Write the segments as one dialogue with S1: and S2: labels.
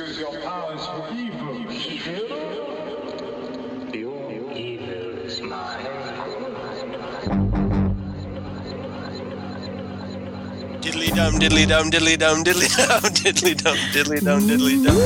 S1: Use your powers for evil.
S2: Your evil is mine.
S3: Diddly dum, diddly dum, diddly dum, diddly dum, diddly dum, diddly dum, diddly dum.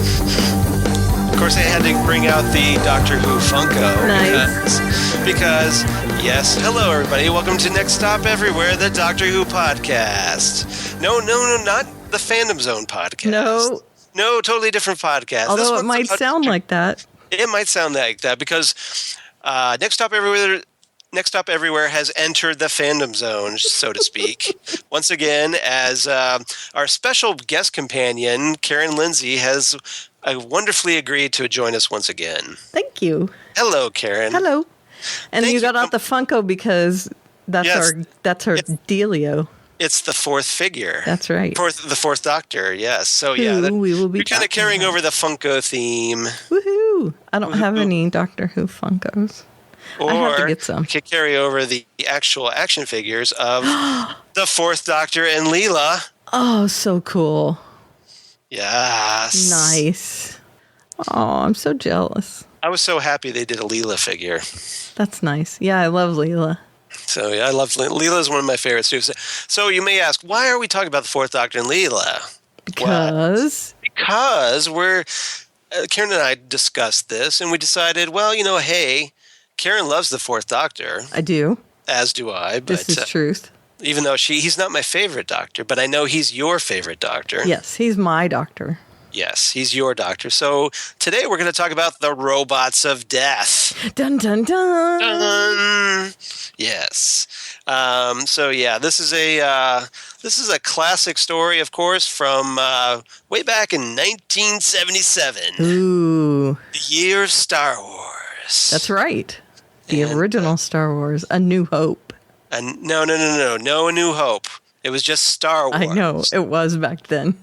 S3: Of course, I had to bring out the Doctor Who Funko.
S4: Nice.
S3: Because, yes, hello everybody. Welcome to Next Stop Everywhere, the Doctor Who podcast. No, not the Fandom Zone podcast. No, totally different podcast.
S4: Although it might sound like that.
S3: It might sound like that because Next Stop Everywhere has entered the Fandom Zone, so to speak. Once again, as our special guest companion, Karen Lindsay, has wonderfully agreed to join us once again.
S4: Thank you.
S3: Hello, Karen.
S4: Hello. And
S3: Thank
S4: you
S3: you.
S4: got out the Funko because that's
S3: Yes.
S4: her dealio.
S3: It's the fourth figure.
S4: That's right.
S3: The fourth Doctor, yes. So, yeah.
S4: Who we will be
S3: you're kind of
S4: talking
S3: carrying
S4: about.
S3: over the Funko theme.
S4: Woohoo! I don't have any Doctor Who Funkos.
S3: Or
S4: I have to get some.
S3: you could carry over the actual action figures of the fourth Doctor and Leela.
S4: Oh, so cool.
S3: Yes.
S4: Nice. Oh, I'm so jealous.
S3: I was so happy they did a Leela figure.
S4: That's nice. Yeah, I love Leela.
S3: So, yeah, I love Leela is one of my favorites, too. So you may ask, why are we talking about the fourth Doctor and Leela?
S4: Because
S3: Because Karen and I discussed this, and we decided, well, hey, Karen loves the fourth Doctor,
S4: I do.
S3: as do I. But
S4: This is truth.
S3: even though he's not my favorite Doctor, but I know he's your favorite Doctor.
S4: Yes, he's my doctor.
S3: Yes, he's your Doctor. So today we're going to talk about the robots of death.
S4: Dun dun dun.
S3: Dun. Yes. So yeah, this is a classic story, of course, from way back in 1977,
S4: Ooh,
S3: the year of Star Wars.
S4: that's right. The
S3: And,
S4: original Star Wars, A New Hope.
S3: And no, A New Hope. It was just Star Wars.
S4: I know, it was back then.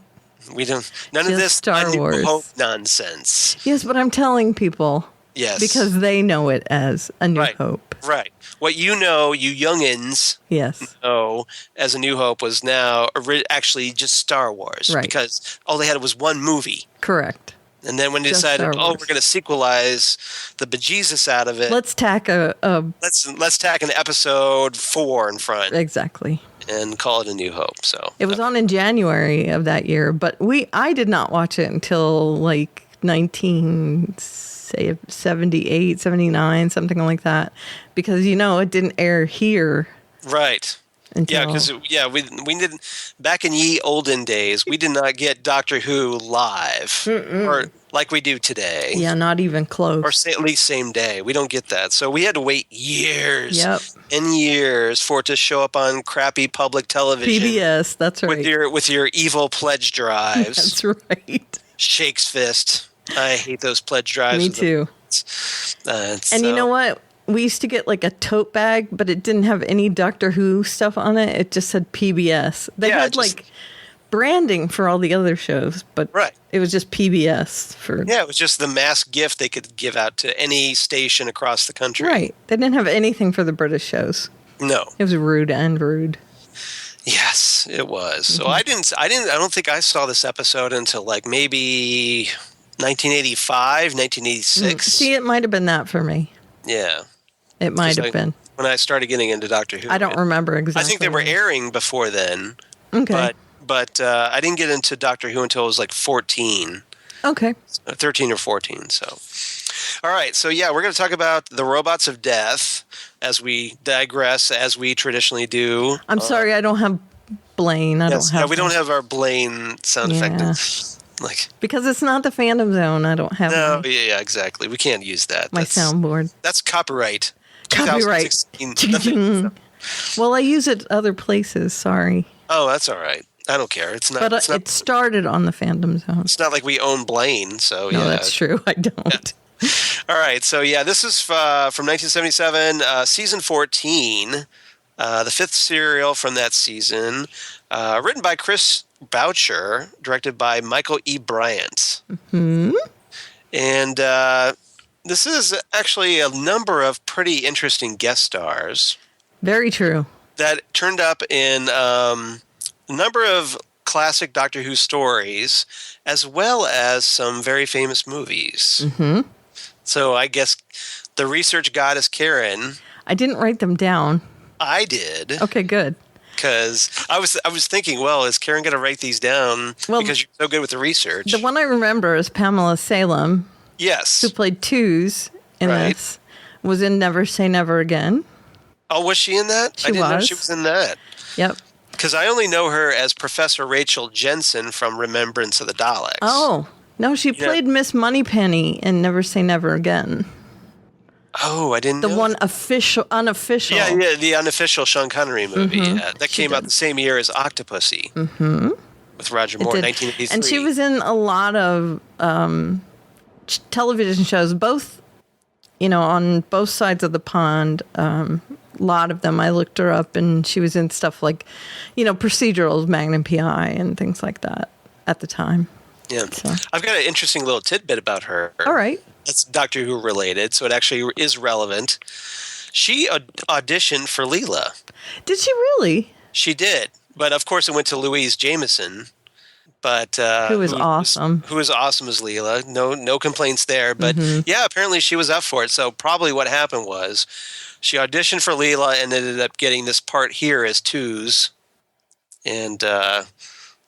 S3: We don't. None of
S4: Just
S3: this
S4: Star
S3: A New
S4: Wars.
S3: Hope nonsense.
S4: Yes, but I'm telling people
S3: Yes.
S4: because they know it as A New
S3: Right.
S4: Hope.
S3: Right. What you youngins
S4: Yes.
S3: know as A New Hope was now actually just Star Wars.
S4: Right.
S3: Because all they had was one movie.
S4: Correct.
S3: And then when they
S4: Just
S3: decided,
S4: Star Wars.
S3: we're going to sequelize the bejesus out of it,
S4: Let's tack
S3: let's tack an episode 4 in front
S4: exactly.
S3: and call it A New Hope. So
S4: It was on in January of that year, but I did not watch it until like 1978, 79, something like that, because it didn't air here.
S3: right.
S4: Until,
S3: Yeah, because we didn't back in ye olden days. We did not get Doctor Who live or like we do today.
S4: yeah, not even close.
S3: Or at least same day. We don't get that. So we had to wait years
S4: Yep.
S3: and years for it to show up on crappy public television.
S4: PBS, that's right.
S3: With your evil pledge drives.
S4: That's right.
S3: Shakes fist. I hate those pledge drives.
S4: Me too. And you know what? We used to get like a tote bag, but it didn't have any Doctor Who stuff on it. It just said PBS. They had like branding for all the other shows, but it was just PBS for.
S3: Yeah, it was just the mass gift they could give out to any station across the country.
S4: Right. They didn't have anything for the British shows.
S3: No.
S4: It was rude and rude.
S3: Yes, it was. So I don't think I saw this episode until like maybe 1985, 1986.
S4: See, it might have been that for me.
S3: Yeah.
S4: It might have been.
S3: When I started getting into Doctor Who.
S4: I don't remember exactly.
S3: I think they were airing before then.
S4: Okay.
S3: But I didn't get into Doctor Who until I was like 14.
S4: Okay.
S3: 13 or 14, so. All right, so yeah, we're going to talk about the robots of death as we digress, as we traditionally do.
S4: I'm sorry, I don't have Blaine.
S3: We don't have our Blaine sound effect.
S4: Because it's not the Fandom Zone. I don't have
S3: No, yeah, exactly. We can't use that.
S4: my soundboard.
S3: That's copyright.
S4: Copyright.
S3: 2016.
S4: Well, I use it other places. Sorry.
S3: Oh, that's all right. I don't care. It's not.
S4: But
S3: it's not,
S4: it started on the Fandom Zone.
S3: It's not like we own Blaine, so
S4: No,
S3: yeah.
S4: that's true. I don't.
S3: Yeah. All right, so yeah, this is from 1977, season 14, the fifth serial from that season, written by Chris Boucher, directed by Michael E. Bryant.
S4: Hmm?
S3: And This is actually a number of pretty interesting guest stars.
S4: Very true.
S3: That turned up in a number of classic Doctor Who stories, as well as some very famous movies.
S4: Mm-hmm.
S3: So I guess the research goddess Karen.
S4: I didn't write them down.
S3: I did.
S4: Okay, good.
S3: Because I was thinking, well, is Karen going to write these down? Well, because you're so good with the research.
S4: The one I remember is Pamela Salem.
S3: Yes.
S4: Who played Twos in this. Was in Never Say Never Again.
S3: Oh, was she in that? I didn't know she was in that.
S4: Yep.
S3: Because I only know her as Professor Rachel Jensen from Remembrance of the Daleks.
S4: Oh, no, she played Miss Moneypenny in Never Say Never Again.
S3: Oh, I didn't know.
S4: The one unofficial.
S3: Yeah, the unofficial Sean Connery movie. Mm-hmm. Yeah, that came out the same year as Octopussy.
S4: Mm-hmm.
S3: With Roger Moore, 1983.
S4: And she was in a lot of television shows, both, on both sides of the pond. A lot of them. I looked her up, and she was in stuff like, procedurals, Magnum PI, and things like that at the time.
S3: Yeah. So. I've got an interesting little tidbit about her.
S4: All right.
S3: That's Doctor Who related, so it actually is relevant. She auditioned for Leela.
S4: Did she really?
S3: She did. But, of course, it went to Louise Jameson. But
S4: who was awesome.
S3: Who was awesome as Leela. No complaints there. But, yeah, apparently she was up for it. So probably what happened was she auditioned for Leela and ended up getting this part here as Twos. And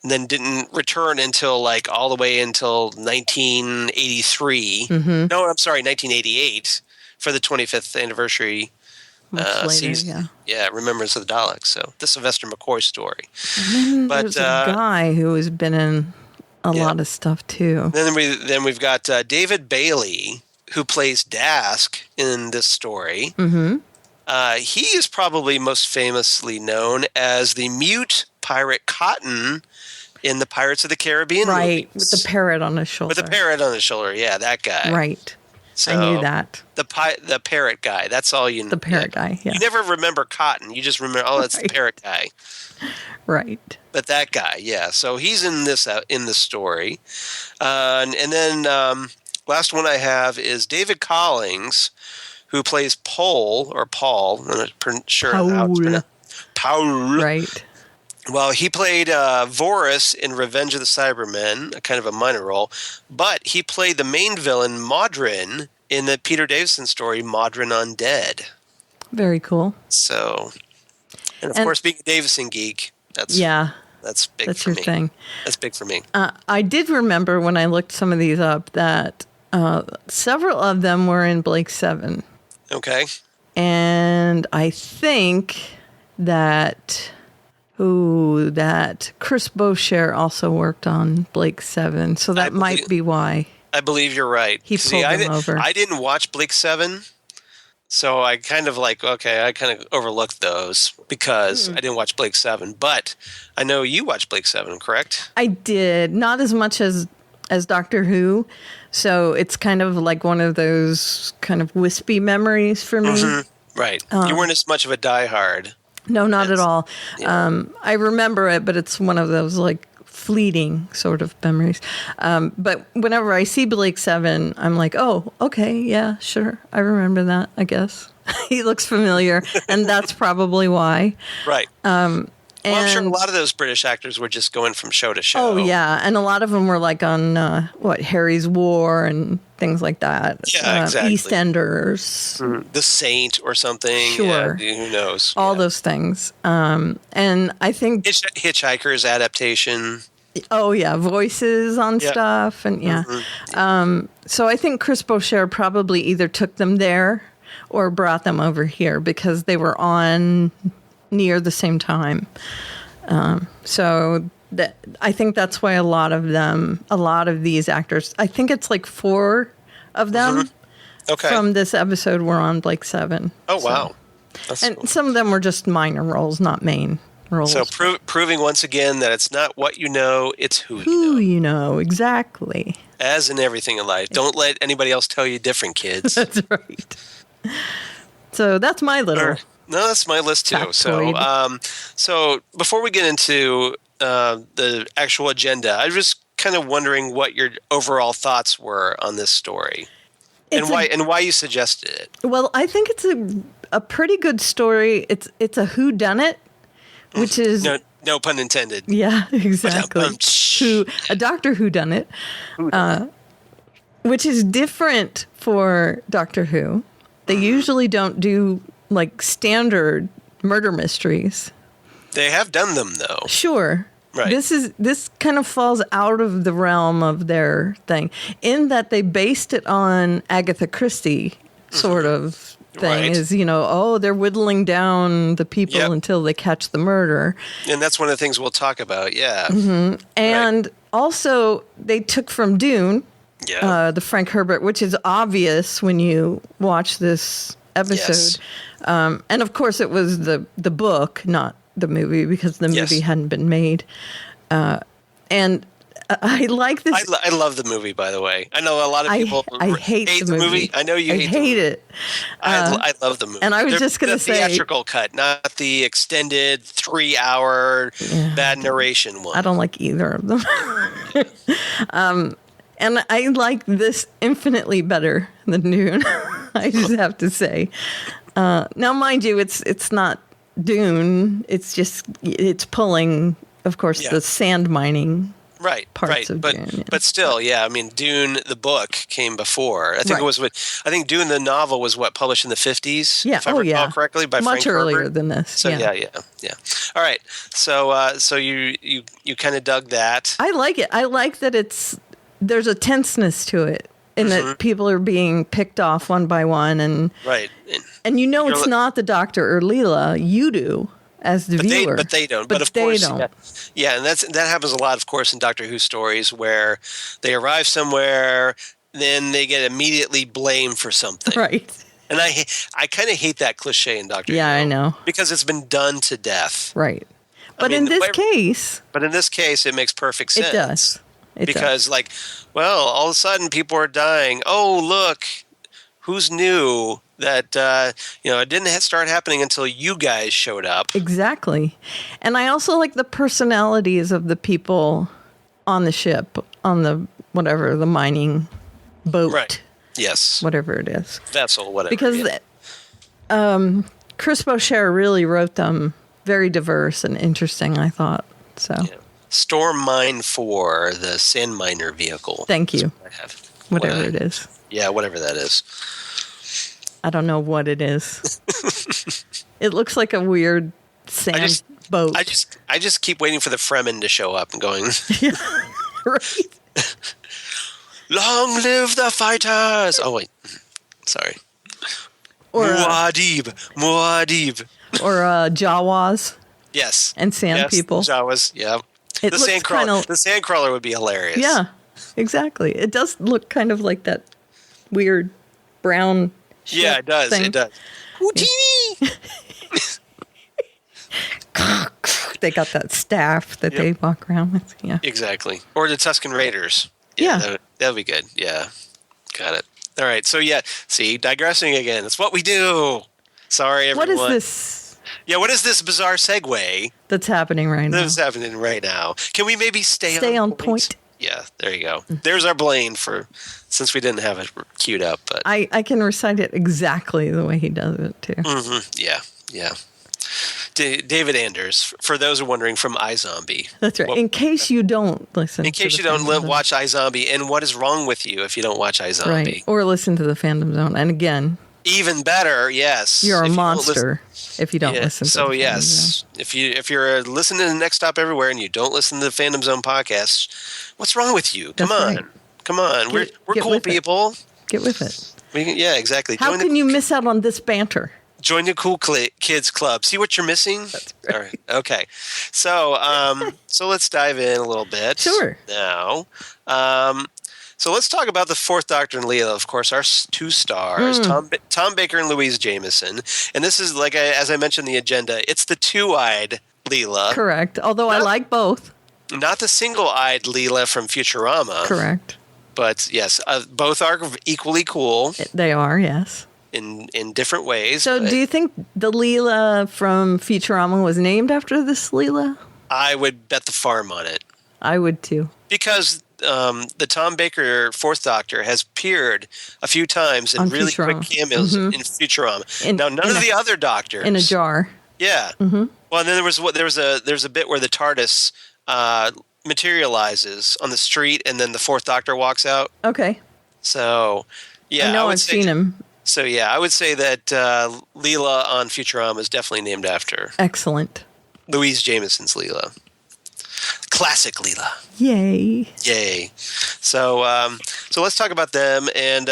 S3: then didn't return until all the way until 1983. Mm-hmm. No, I'm sorry, 1988 for the 25th anniversary season. Yeah, Remembrance of the Daleks. So the Sylvester McCoy story.
S4: And then there's a guy who has been in a lot of stuff too.
S3: Then we've got David Bailey, who plays Dask in this story. Mm-hmm. He is probably most famously known as the mute pirate Cotton in the Pirates of the Caribbean movies.
S4: With the parrot on his shoulder.
S3: With the parrot on his shoulder, yeah, that guy.
S4: Right. So, I knew that.
S3: The parrot guy, that's all you know.
S4: The parrot guy, yeah.
S3: You never remember Cotton, you just remember, that's the parrot guy.
S4: Right.
S3: But that guy, yeah. So he's in this story. And then last one I have is David Collings, who plays Paul. I'm not sure how it's pronounced. Paul.
S4: Right.
S3: Well, he played Vorus in Revenge of the Cybermen, a kind of a minor role, but he played the main villain, Modrin, in the Peter Davison story, Modrin Undead.
S4: Very cool.
S3: So, and of course, being a Davison geek, that's big
S4: that's
S3: for
S4: your
S3: me.
S4: Thing.
S3: That's big for me.
S4: I did remember when I looked some of these up that several of them were in Blake 7.
S3: Okay.
S4: And I think that Chris Beauchamp also worked on Blake 7, so that might be why.
S3: I believe you're right.
S4: He pulled them over.
S3: I didn't watch Blake 7, so I kind of I kind of overlooked those because I didn't watch Blake 7, but I know you watched Blake 7, correct?
S4: I did, not as much as Doctor Who, so it's kind of like one of those kind of wispy memories for me.
S3: Mm-hmm. Right. You weren't as much of a diehard.
S4: No, not at all. Yeah. I remember it, but it's one of those fleeting sort of memories. But whenever I see Blake 7, I'm like, oh, okay, yeah, sure. I remember that, I guess. He looks familiar, and that's probably why.
S3: Right. I'm sure a lot of those British actors were just going from show to show.
S4: Oh, yeah. And a lot of them were on, Harry's War and things like that.
S3: Yeah, exactly.
S4: EastEnders.
S3: The Saint or something.
S4: Sure.
S3: Yeah, who knows?
S4: All those things. And I think...
S3: Hitchhiker's adaptation.
S4: Oh, yeah. Voices on stuff. And so I think Chris Beauchamp probably either took them there or brought them over here because they were on near the same time. So I think that's why a lot of these actors, I think it's 4 of them from this episode were on Blake 7.
S3: Oh, wow. That's
S4: and
S3: cool.
S4: Some of them were just minor roles, not main roles.
S3: So proving once again that it's not what you know, it's who you know.
S4: Who you know, exactly.
S3: As in everything in life. Don't let anybody else tell you different, kids.
S4: That's right. So that's my little...
S3: No, that's my list too. So before we get into the actual agenda, I was kind of wondering what your overall thoughts were on this story. why you suggested it.
S4: Well, I think it's a pretty good story. It's a whodunit, which is
S3: no pun intended.
S4: Yeah, exactly. A Doctor Whodunit, which is different for Doctor Who. They usually don't do like standard murder mysteries.
S3: They have done them though.
S4: Sure.
S3: Right.
S4: This kind of falls out of the realm of their thing in that they based it on Agatha Christie sort of thing.
S3: Right.
S4: Is, they're whittling down the people until they catch the murder.
S3: And that's one of the things we'll talk about. Yeah.
S4: Mm-hmm. And also they took from Dune, the Frank Herbert, which is obvious when you watch this episode. Yes. And of course it was the book, not the movie, because the movie hadn't been made. And I like this.
S3: I love the movie, by the way. I know a lot of people
S4: hate the movie.
S3: I know you
S4: hate it.
S3: I love the movie.
S4: And I was just going to say...
S3: the theatrical cut, not the extended 3-hour bad narration one.
S4: I don't like either of them. And I like this infinitely better than Dune. I just have to say. Now, mind you, it's not Dune. It's pulling, of course, the sand mining parts of Dune.
S3: But still, I mean, Dune, the book, came before. I think it was Dune, the novel, was published in the 50s, if I recall correctly, by Frank Herbert.
S4: Much earlier than this.
S3: So yeah. All right. So you kind of dug that.
S4: I like it. I like that there's a tenseness to it. And that people are being picked off one by one, and it's not the Doctor or Leela. You do as the viewer,
S3: but they don't. But of course, don't. And that happens a lot, of course, in Doctor Who stories where they arrive somewhere, then they get immediately blamed for something,
S4: right?
S3: And I kind of hate that cliche in Doctor Who.
S4: Yeah, I know,
S3: because it's been done to death,
S4: right? But in this
S3: case, it makes perfect sense.
S4: It does.
S3: Because, all of a sudden people are dying. Oh, look, who's new that, it didn't start happening until you guys showed up.
S4: Exactly. And I also like the personalities of the people on the ship, on the mining boat.
S3: Right. Yes.
S4: Whatever it is.
S3: Vessel, whatever.
S4: Because Chris Boucher really wrote them very diverse and interesting, I thought. So. Yeah.
S3: Storm Mine 4, the sand miner vehicle.
S4: Thank you. Whatever it is.
S3: Yeah, whatever that is.
S4: I don't know what it is. It looks like a weird sand boat.
S3: I just keep waiting for the Fremen to show up and going.
S4: Right.
S3: Long live the fighters! Oh wait, sorry.
S4: Or
S3: Muad'Dib.
S4: Or Jawas.
S3: Yes.
S4: And sand people.
S3: Jawas. Yeah. The sandcrawler would be hilarious.
S4: Yeah, exactly. It does look kind of like that weird brown ship.
S3: Yeah, it does.
S4: Thing.
S3: It does. Houdini!
S4: They got that staff that they walk around with. Yeah,
S3: exactly. Or the Tusken Raiders.
S4: Yeah.
S3: That would be good. Yeah, got it. All right. So see, digressing again. It's what we do. Sorry, everyone.
S4: What is this?
S3: Yeah, what is this bizarre segue
S4: that's happening right now?
S3: That's happening right now. Can we maybe stay on point? Yeah, there you go. There's our Blaine since we didn't have it queued up. But
S4: I can recite it exactly the way he does it too.
S3: Mm-hmm. Yeah. David Anders, for those who are wondering, from iZombie.
S4: That's right. In case you don't listen.
S3: In case you don't watch iZombie, and what is wrong with you if you don't watch iZombie?
S4: Right. Or listen to the Fandom Zone. And again,
S3: even better, yes.
S4: You're a monster if you don't listen to
S3: so
S4: the
S3: yes.
S4: Fandom Zone.
S3: If you're listening to Next Stop Everywhere and you don't listen to the Fandom Zone podcast, what's wrong with you? Come on. Right. Come on. We're cool people.
S4: Get with it.
S3: Exactly.
S4: How can you miss out on this banter?
S3: Join the Cool Kids Club. See what you're missing?
S4: That's right.
S3: All right. Okay. So let's dive in a little bit.
S4: Sure.
S3: Now, so let's talk about the Fourth Doctor and Leela. Of course, our two stars, Tom Baker and Louise Jameson. And this is, as I mentioned in the agenda, it's the two-eyed Leela.
S4: Correct. Although I like both.
S3: Not the single-eyed Leela from Futurama.
S4: Correct.
S3: But yes, both are equally cool.
S4: They are, yes.
S3: In different ways.
S4: So do you think the Leela from Futurama was named after this Leela?
S3: I would bet the farm on it.
S4: I would too.
S3: Because the Tom Baker Fourth Doctor has appeared a few times in
S4: on
S3: really
S4: Futurama.
S3: quick cameos in Futurama. Now, none of the other Doctors
S4: in a jar.
S3: Yeah. Well, and then there's a bit where the TARDIS materializes on the street, and then the Fourth Doctor walks out.
S4: Okay.
S3: So, yeah,
S4: I know I've seen him.
S3: So, yeah, I would say that Leela on Futurama is definitely named after
S4: Excellent.
S3: Louise Jameson's Leela. Classic Leela.
S4: Yay.
S3: So, so let's talk about them. And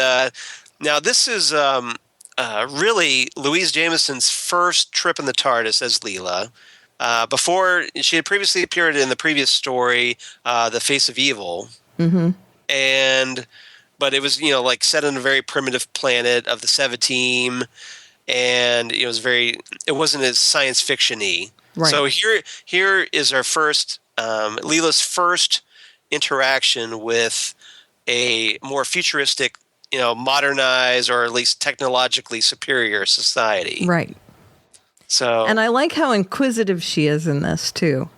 S3: now this is really Louise Jameson's first trip in the TARDIS as Leela. Before, she had previously appeared in the previous story, The Face of Evil. But it was, like set on a very primitive planet of the Seva team, and it wasn't as science fiction-y. Right. So here is our first, Leela's first interaction with a more futuristic, modernized or at least technologically superior society.
S4: Right.
S3: So,
S4: and I like how inquisitive she is in this too,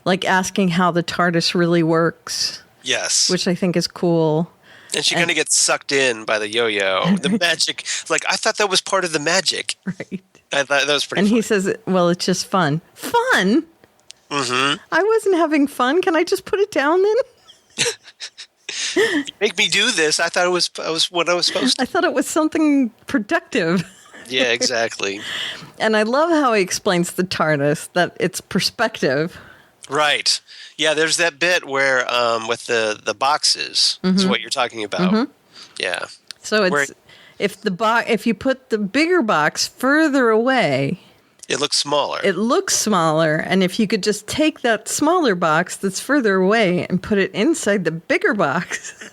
S4: like asking how the TARDIS really works.
S3: Yes.
S4: Which I think is cool.
S3: And she kind of gets sucked in by the yo-yo, the magic. Like, I thought that was part of the magic.
S4: Right.
S3: I thought that was pretty.
S4: And
S3: funny.
S4: He says, "Well, it's just fun. Fun. I wasn't having fun. Can I just put it down then?"
S3: You make me do this. I thought it was what I was supposed to.
S4: I thought it was something productive.
S3: Yeah, exactly.
S4: And I love how he explains the TARDIS, that it's perspective.
S3: Right. Yeah, there's that bit where with the boxes is what you're talking about. Yeah.
S4: So it's if you put the bigger box further away,
S3: it looks smaller.
S4: It looks smaller, and if you could just take that smaller box that's further away and put it inside the bigger box,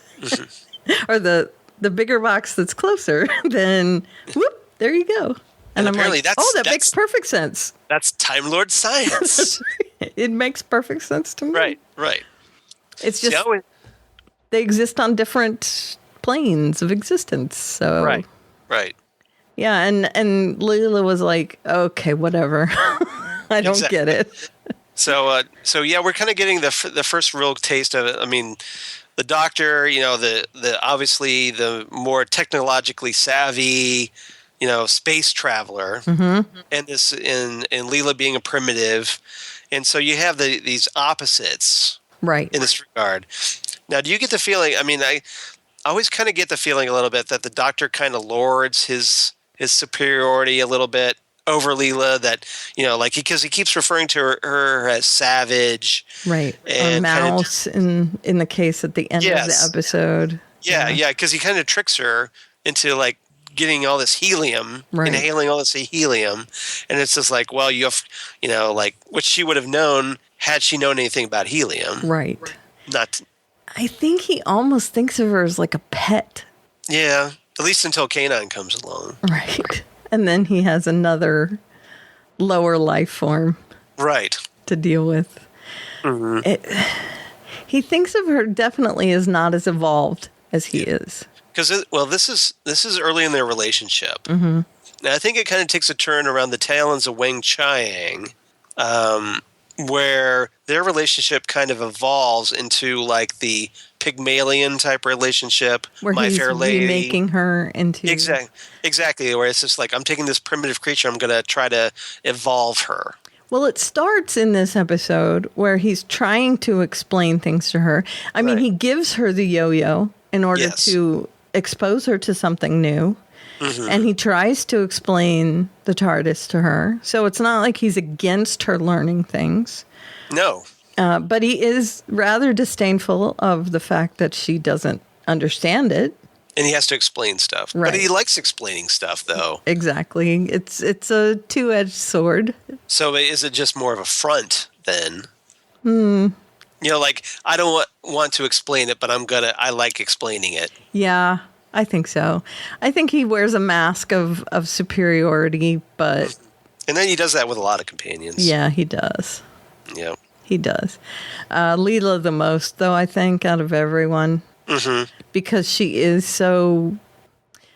S4: or the bigger box that's closer, then whoop, there you go. And I'm like, that makes perfect sense.
S3: That's Time Lord science.
S4: It makes perfect sense to me.
S3: Right.
S4: It's just they exist on different planes of existence. So
S3: right.
S4: Yeah, and Leela was like, okay, whatever. I don't get it.
S3: So yeah, we're kind of getting the first real taste of it. I mean, the Doctor, the obviously the more technologically savvy, space traveler, and this in Leela being a primitive, and so you have these opposites,
S4: right,
S3: in this regard. Now, do you get the feeling? I mean, I always kind of get the feeling a little bit that the Doctor kind of lords his superiority a little bit over Leela. That because he keeps referring to her as savage,
S4: right, or mouse in the case at the end of the episode. Yeah,
S3: because he kind of tricks her into like getting all this helium, inhaling all this helium, and it's just like, well, you have, like what she would have known had she known anything about helium,
S4: right?
S3: Not.
S4: I think he almost thinks of her as like a pet. Yeah,
S3: at least until Kanan comes along,
S4: right? And then he has another lower life form,
S3: right,
S4: to deal with. He thinks of her definitely as not as evolved as he is.
S3: Because this is early in their relationship. Now, I think it kind of takes a turn around the tail ends of Wang Chiang, where their relationship kind of evolves into like the Pygmalion type relationship.
S4: Where
S3: My
S4: he's
S3: Fair Lady,
S4: remaking her into
S3: exactly. Where it's just like, I'm taking this primitive creature, I'm going to try to evolve her.
S4: Well, it starts in this episode where he's trying to explain things to her. I mean, he gives her the yo-yo in order to expose her to something new. And he tries to explain the TARDIS to her. So it's not like he's against her learning things.
S3: No.
S4: But he is rather disdainful of the fact that she doesn't understand it.
S3: And he has to explain stuff.
S4: Right.
S3: But he likes explaining stuff, though.
S4: Exactly. It's a two-edged sword.
S3: So is it just more of a front, then? Like, I don't want to explain it, but I like explaining it.
S4: Yeah, I think so. I think he wears a mask of superiority, but...
S3: And then he does that with a lot of companions.
S4: Yeah, he does.
S3: Yeah.
S4: He does. Leela the most, though, I think, out of everyone. Because she is so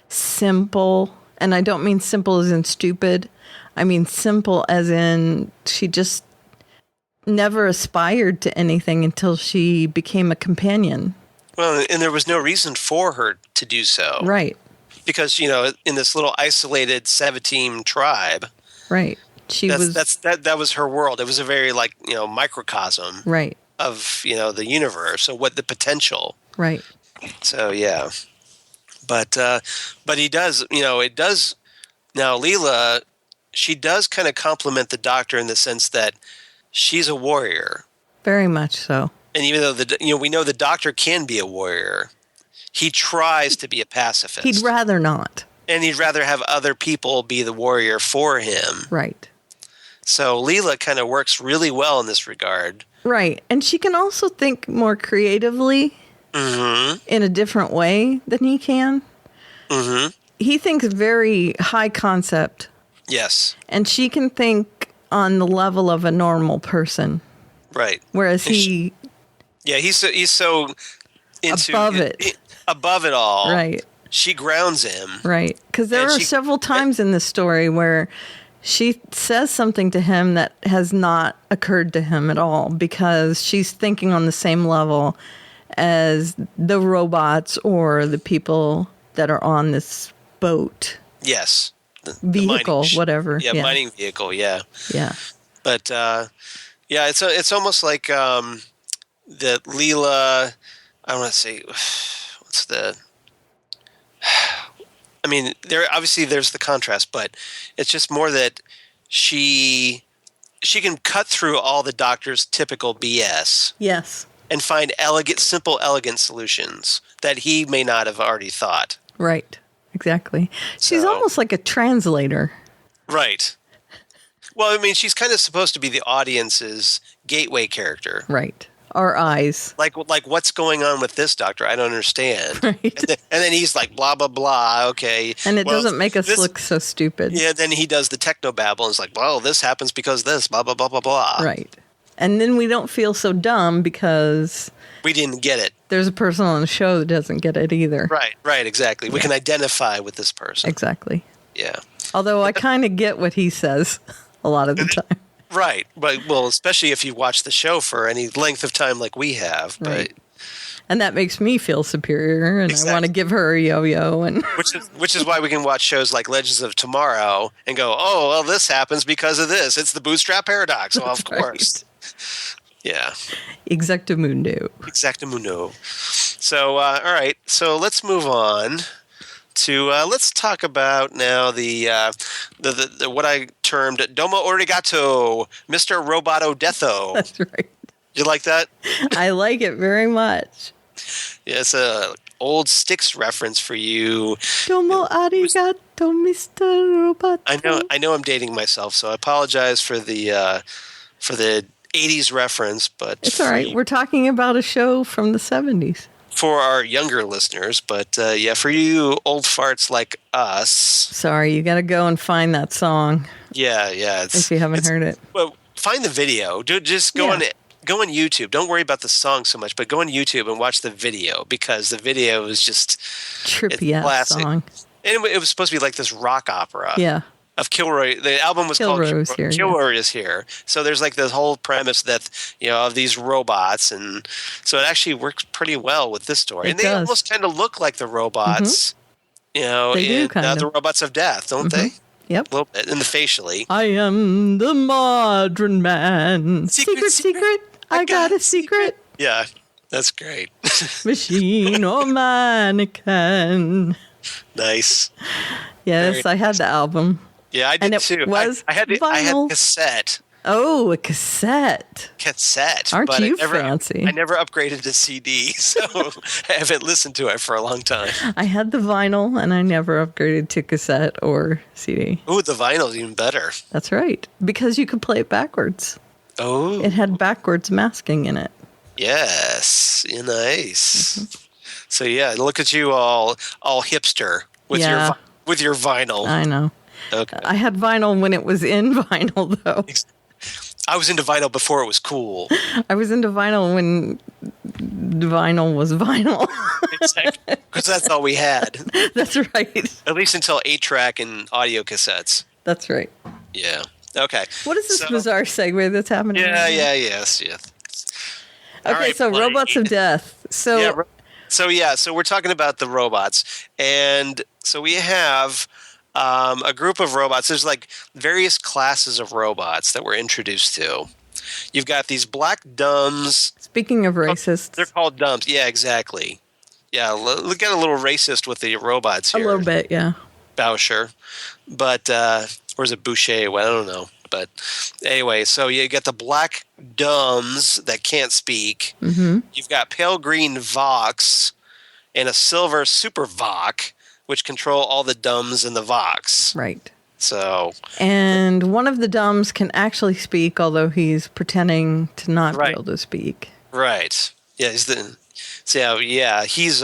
S4: simple. And I don't mean simple as in stupid. I mean simple as in she just never aspired to anything until she became a companion.
S3: Well, and there was no reason for her to do so.
S4: Right.
S3: Because, in this little isolated 7-team tribe.
S4: Right.
S3: That was her world. It was a very, microcosm.
S4: Right.
S3: Of, the universe. So what the potential.
S4: Right.
S3: So, yeah. But he does, it does. Now, Leela, she does kind of compliment the Doctor in the sense that she's a warrior.
S4: Very much so.
S3: And even though we know the Doctor can be a warrior, he tries to be a pacifist.
S4: He'd rather not.
S3: And he'd rather have other people be the warrior for him.
S4: Right.
S3: So Leela kind of works really well in this regard.
S4: Right. And she can also think more creatively in a different way than he can. Mm-hmm. He thinks very high concept.
S3: Yes.
S4: And she can think on the level of a normal person.
S3: Right.
S4: Whereas he's
S3: so into above it all.
S4: Right.
S3: She grounds him.
S4: Right. Because there are several times in this story where she says something to him that has not occurred to him at all because she's thinking on the same level as the robots or the people that are on this boat.
S3: Yes.
S4: Vehicle, whatever.
S3: Yeah, mining vehicle, yeah.
S4: Yeah.
S3: But, it's almost like that Leela, I don't want to say, what's the... I mean, there's the contrast, but it's just more that she can cut through all the Doctor's typical BS.
S4: Yes. And
S3: find simple, elegant solutions that he may not have already thought.
S4: Right. Exactly. She's almost like a translator.
S3: Right. Well, I mean, she's kind of supposed to be the audience's gateway character.
S4: Right. Our eyes.
S3: Like what's going on with this Doctor? I don't understand.
S4: Right.
S3: And then he's like, blah, blah, blah. Okay.
S4: And it doesn't make us look so stupid.
S3: Yeah, then he does the technobabble and it's like, well, this happens because this, blah, blah, blah, blah, blah.
S4: Right. And then we don't feel so dumb because...
S3: we didn't get it.
S4: There's a person on the show that doesn't get it either.
S3: Right, exactly. We can identify with this person.
S4: Exactly.
S3: Yeah.
S4: Although I kind of get what he says a lot of the time.
S3: Right. But, especially if you watch the show for any length of time like we have.
S4: Right. And that makes me feel superior, and I want to give her a yo-yo. And
S3: which is why we can watch shows like Legends of Tomorrow and go, oh, well, this happens because of this. It's the bootstrap paradox. Well, of course. Yeah.
S4: Exactamundo.
S3: So, all right. So let's move on to let's talk about now the what I termed Domo Origato, Mr. Roboto Deatho.
S4: That's right.
S3: You like that?
S4: I like it very much.
S3: Yeah, it's a old Styx reference for you.
S4: Domo arigato, Mr. Roboto.
S3: I know I'm dating myself, so I apologize for the 80s reference, but
S4: it's all right. We're talking about a show from the 70s.
S3: For our younger listeners, but for you old farts like us.
S4: Sorry, you got to go and find that song.
S3: Yeah.
S4: If you haven't heard it.
S3: Well, find the video. Just go on YouTube. Don't worry about the song so much, but go on YouTube and watch the video because the video is just
S4: trippy ass song.
S3: And it was supposed to be like this rock opera.
S4: Yeah.
S3: Of Kilroy. The album was called Kilroy is Here. So there's like this whole premise that, of these robots. And so it actually works pretty well with this story. And they almost kind of look like the robots,
S4: they do kind of.
S3: The Robots of Death, don't they?
S4: Yep.
S3: A little bit, in the facially.
S4: I am the modern man. Secret. I got a secret.
S3: Yeah, that's great.
S4: Machine or mannequin.
S3: Nice.
S4: Yes, I had the album.
S3: Yeah, I did too. I had cassette.
S4: Oh, a cassette. Aren't you fancy?
S3: I never upgraded to CD, so I haven't listened to it for a long time.
S4: I had the vinyl, and I never upgraded to cassette or CD.
S3: Ooh, the vinyl's even better.
S4: That's right, because you could play it backwards.
S3: Oh.
S4: It had backwards masking in it.
S3: Yes, nice. Mm-hmm. So yeah, look at you all hipster with your vinyl.
S4: I know.
S3: Okay.
S4: I had vinyl when it was in vinyl, though.
S3: I was into vinyl before it was cool.
S4: I was into vinyl when vinyl was vinyl.
S3: Exactly. Because that's all we had.
S4: That's right.
S3: At least until 8-track and audio cassettes.
S4: That's right.
S3: Yeah. Okay.
S4: What is this bizarre segue that's happening?
S3: Yes.
S4: Okay, right, so Robots of Death. So
S3: So we're talking about the robots, and so we have a group of robots. There's like various classes of robots that we're introduced to. You've got these black dumbs.
S4: Speaking of racist,
S3: they're called dumbs. Yeah, exactly. Yeah, look at a little racist with the robots here.
S4: A little bit, yeah.
S3: Boucher, but or is it Boucher? Well, I don't know. But anyway, so you get the black dumbs that can't speak.
S4: Mm-hmm.
S3: You've got pale green Vox and a silver super Vox, which control all the dumbs in the Vox.
S4: Right.
S3: So,
S4: and one of the dumbs can actually speak, although he's pretending to not be able to speak.
S3: Right. Yeah. He's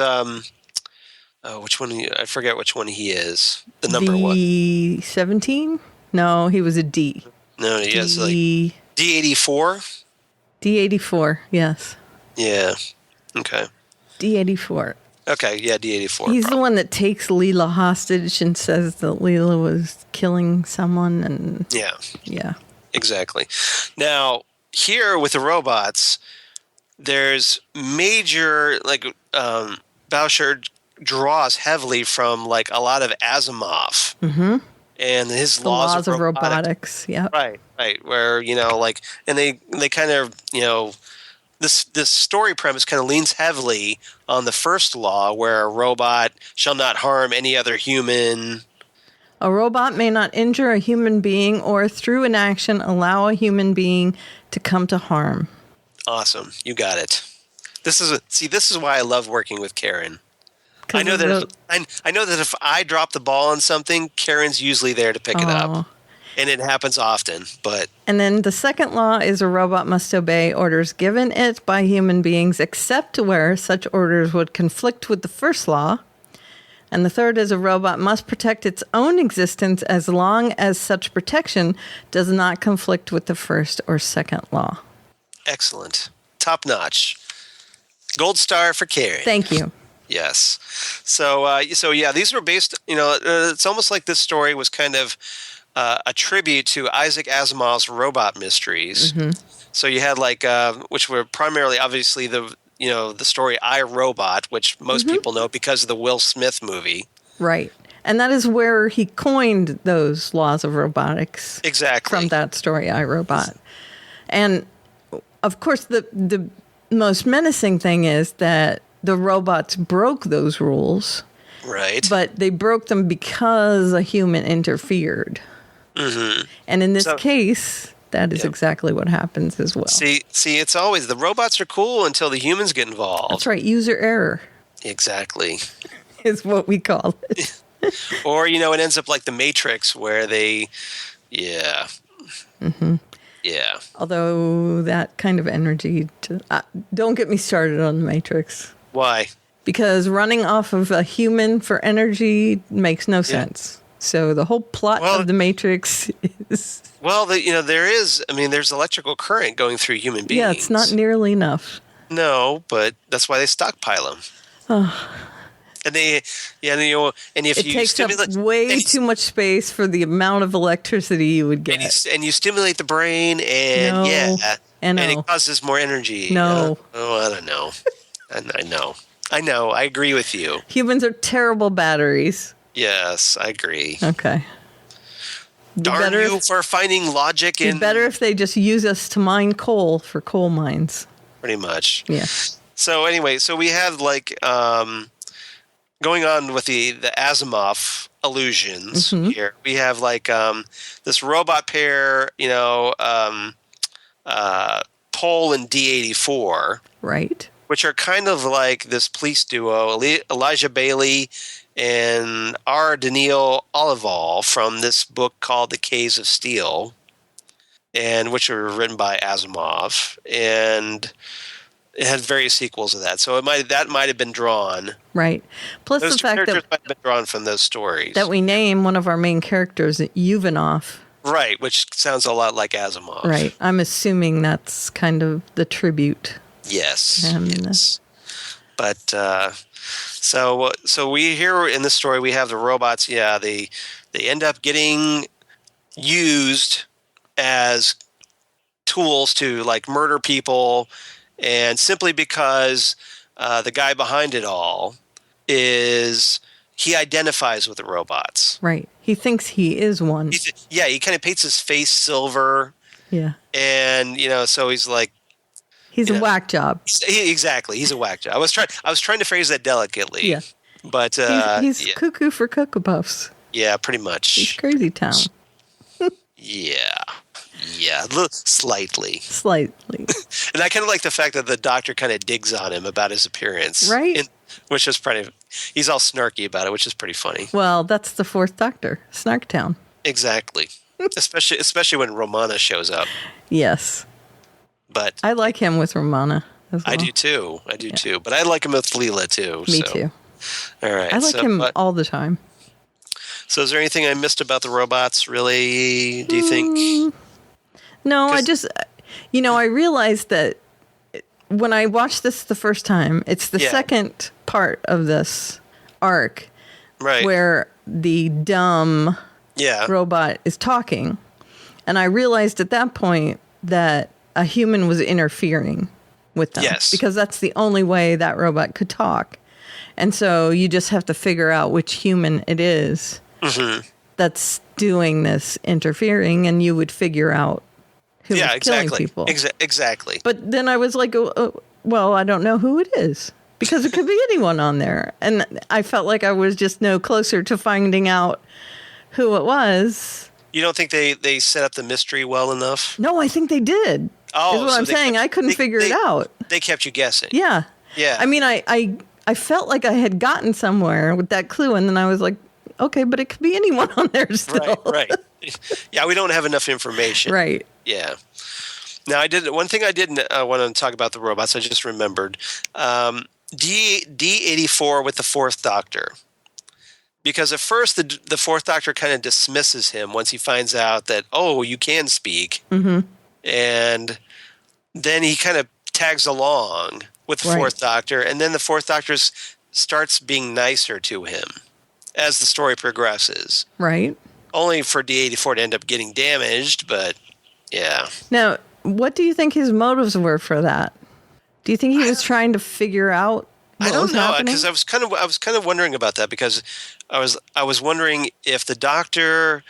S3: which one? I forget which one he is. The number one.
S4: D17? No, he was a D.
S3: No, he has like D84.
S4: D84. Yes.
S3: Yeah. Okay.
S4: D84.
S3: Okay, yeah, D84.
S4: He's the one that takes Leela hostage and says that Leela was killing someone. And yeah,
S3: exactly. Now, here with the robots, there's major, like, Boucher draws heavily from, like, a lot of Asimov.
S4: Mm-hmm.
S3: And his
S4: the
S3: laws
S4: of robotics. Yeah.
S3: Right. Where, like, and they kind of, this story premise kind of leans heavily on the first law, where a robot shall not harm any other human.
S4: A robot may not injure a human being or through an action allow a human being to come to harm.
S3: Awesome. You got it. This is why I love working with Karen. I know that if I drop the ball on something, Karen's usually there to pick it up. And it happens often, but...
S4: And then the second law is a robot must obey orders given it by human beings, except where such orders would conflict with the first law. And the third is a robot must protect its own existence as long as such protection does not conflict with the first or second law.
S3: Excellent. Top notch. Gold star for Karen.
S4: Thank you.
S3: Yes. So these were based, it's almost like this story was kind of a tribute to Isaac Asimov's robot mysteries.
S4: Mm-hmm.
S3: So you had which were primarily, obviously, the story I, Robot, which most people know because of the Will Smith movie.
S4: Right. And that is where he coined those laws of robotics.
S3: Exactly.
S4: From that story, I, Robot. And, of course, the most menacing thing is that the robots broke those rules.
S3: Right.
S4: But they broke them because a human interfered.
S3: Mm-hmm.
S4: And in this case, that is exactly what happens as well.
S3: See, it's always the robots are cool until the humans get involved.
S4: That's right. User error.
S3: Exactly.
S4: Is what we call it.
S3: Or, it ends up like the Matrix where they,
S4: Mm-hmm.
S3: Yeah.
S4: Although that kind of energy, don't get me started on the Matrix.
S3: Why?
S4: Because running off of a human for energy makes no sense. So the whole plot of the Matrix is...
S3: Well, there's electrical current going through human beings.
S4: Yeah, it's not nearly enough.
S3: No, but that's why they stockpile them.
S4: Oh.
S3: And if
S4: it takes up way too much space for the amount of electricity you would get.
S3: And you stimulate the brain, and and it causes more energy.
S4: No.
S3: I don't know. I know. I agree with you.
S4: Humans are terrible batteries.
S3: Yes, I agree.
S4: Okay.
S3: Darn you for finding logic in...
S4: It'd be better if they just use us to mine coal for coal mines.
S3: Pretty much.
S4: Yeah.
S3: So anyway, we have going on with the Asimov illusions here. We have this robot pair, Pole and D84.
S4: Right.
S3: Which are kind of like this police duo, Elijah Bailey and R. Daniil Olival, from this book called The Caves of Steel, and which were written by Asimov, and it had various sequels of that. So that might have been drawn.
S4: Right. Plus
S3: those
S4: the fact that
S3: might have been drawn from those stories.
S4: That we name one of our main characters Yuvanov.
S3: Right, which sounds a lot like Asimov.
S4: Right. I'm assuming that's kind of the tribute.
S3: Yes. Yes. But so we here in this story we have the robots. Yeah, they end up getting used as tools to murder people, and simply because the guy behind it all he identifies with the robots.
S4: Right. He thinks he is one.
S3: He kind of paints his face silver.
S4: Yeah.
S3: And, so he's like...
S4: He's a whack job.
S3: Exactly. He's a whack job. I was trying to phrase that delicately.
S4: Yeah.
S3: But...
S4: he's cuckoo for Cocoa Puffs.
S3: Yeah, pretty much.
S4: He's crazy town.
S3: Yeah, slightly. And I kind of like the fact that the doctor kind of digs on him about his appearance.
S4: Right.
S3: Which is he's all snarky about it, which is pretty funny.
S4: Well, that's the fourth Doctor, Snarktown.
S3: Exactly. especially when Romana shows up.
S4: Yes.
S3: But
S4: I like him with Romana as well.
S3: I do too. But I like him with Leela too.
S4: Me too.
S3: All right.
S4: I like him all the time.
S3: So is there anything I missed about the robots, really, do you think?
S4: No, I realized that when I watched this the first time, it's the second part of this arc where the dumb robot is talking. And I realized at that point that a human was interfering with them.
S3: Yes.
S4: Because that's the only way that robot could talk. And so you just have to figure out which human it is that's doing this interfering, and you would figure out who is killing people.
S3: Exactly.
S4: But then I was like, well, I don't know who it is, because it could be anyone on there. And I felt like I was just no closer to finding out who it was.
S3: You don't think they set up the mystery well enough?
S4: No, I think they did.
S3: Oh,
S4: is what I'm saying. I couldn't figure it out.
S3: They kept you guessing.
S4: Yeah.
S3: Yeah.
S4: I mean, I felt like I had gotten somewhere with that clue, and then I was like, okay, but it could be anyone on there still.
S3: Right. Yeah, we don't have enough information.
S4: Right.
S3: Yeah. Now, one thing I didn't want to talk about the robots, I just remembered. D84 with the Fourth Doctor. Because at first, the Fourth Doctor kind of dismisses him once he finds out that, you can speak. Mm-hmm. And then he kind of tags along with the Fourth Doctor, and then the Fourth Doctor starts being nicer to him as the story progresses.
S4: Right.
S3: Only for D84 to end up getting damaged, but yeah.
S4: Now, what do you think his motives were for that? Do you think he was trying to figure out what was happening? I don't know,
S3: because I was kind of wondering about that, because I was wondering if the Doctor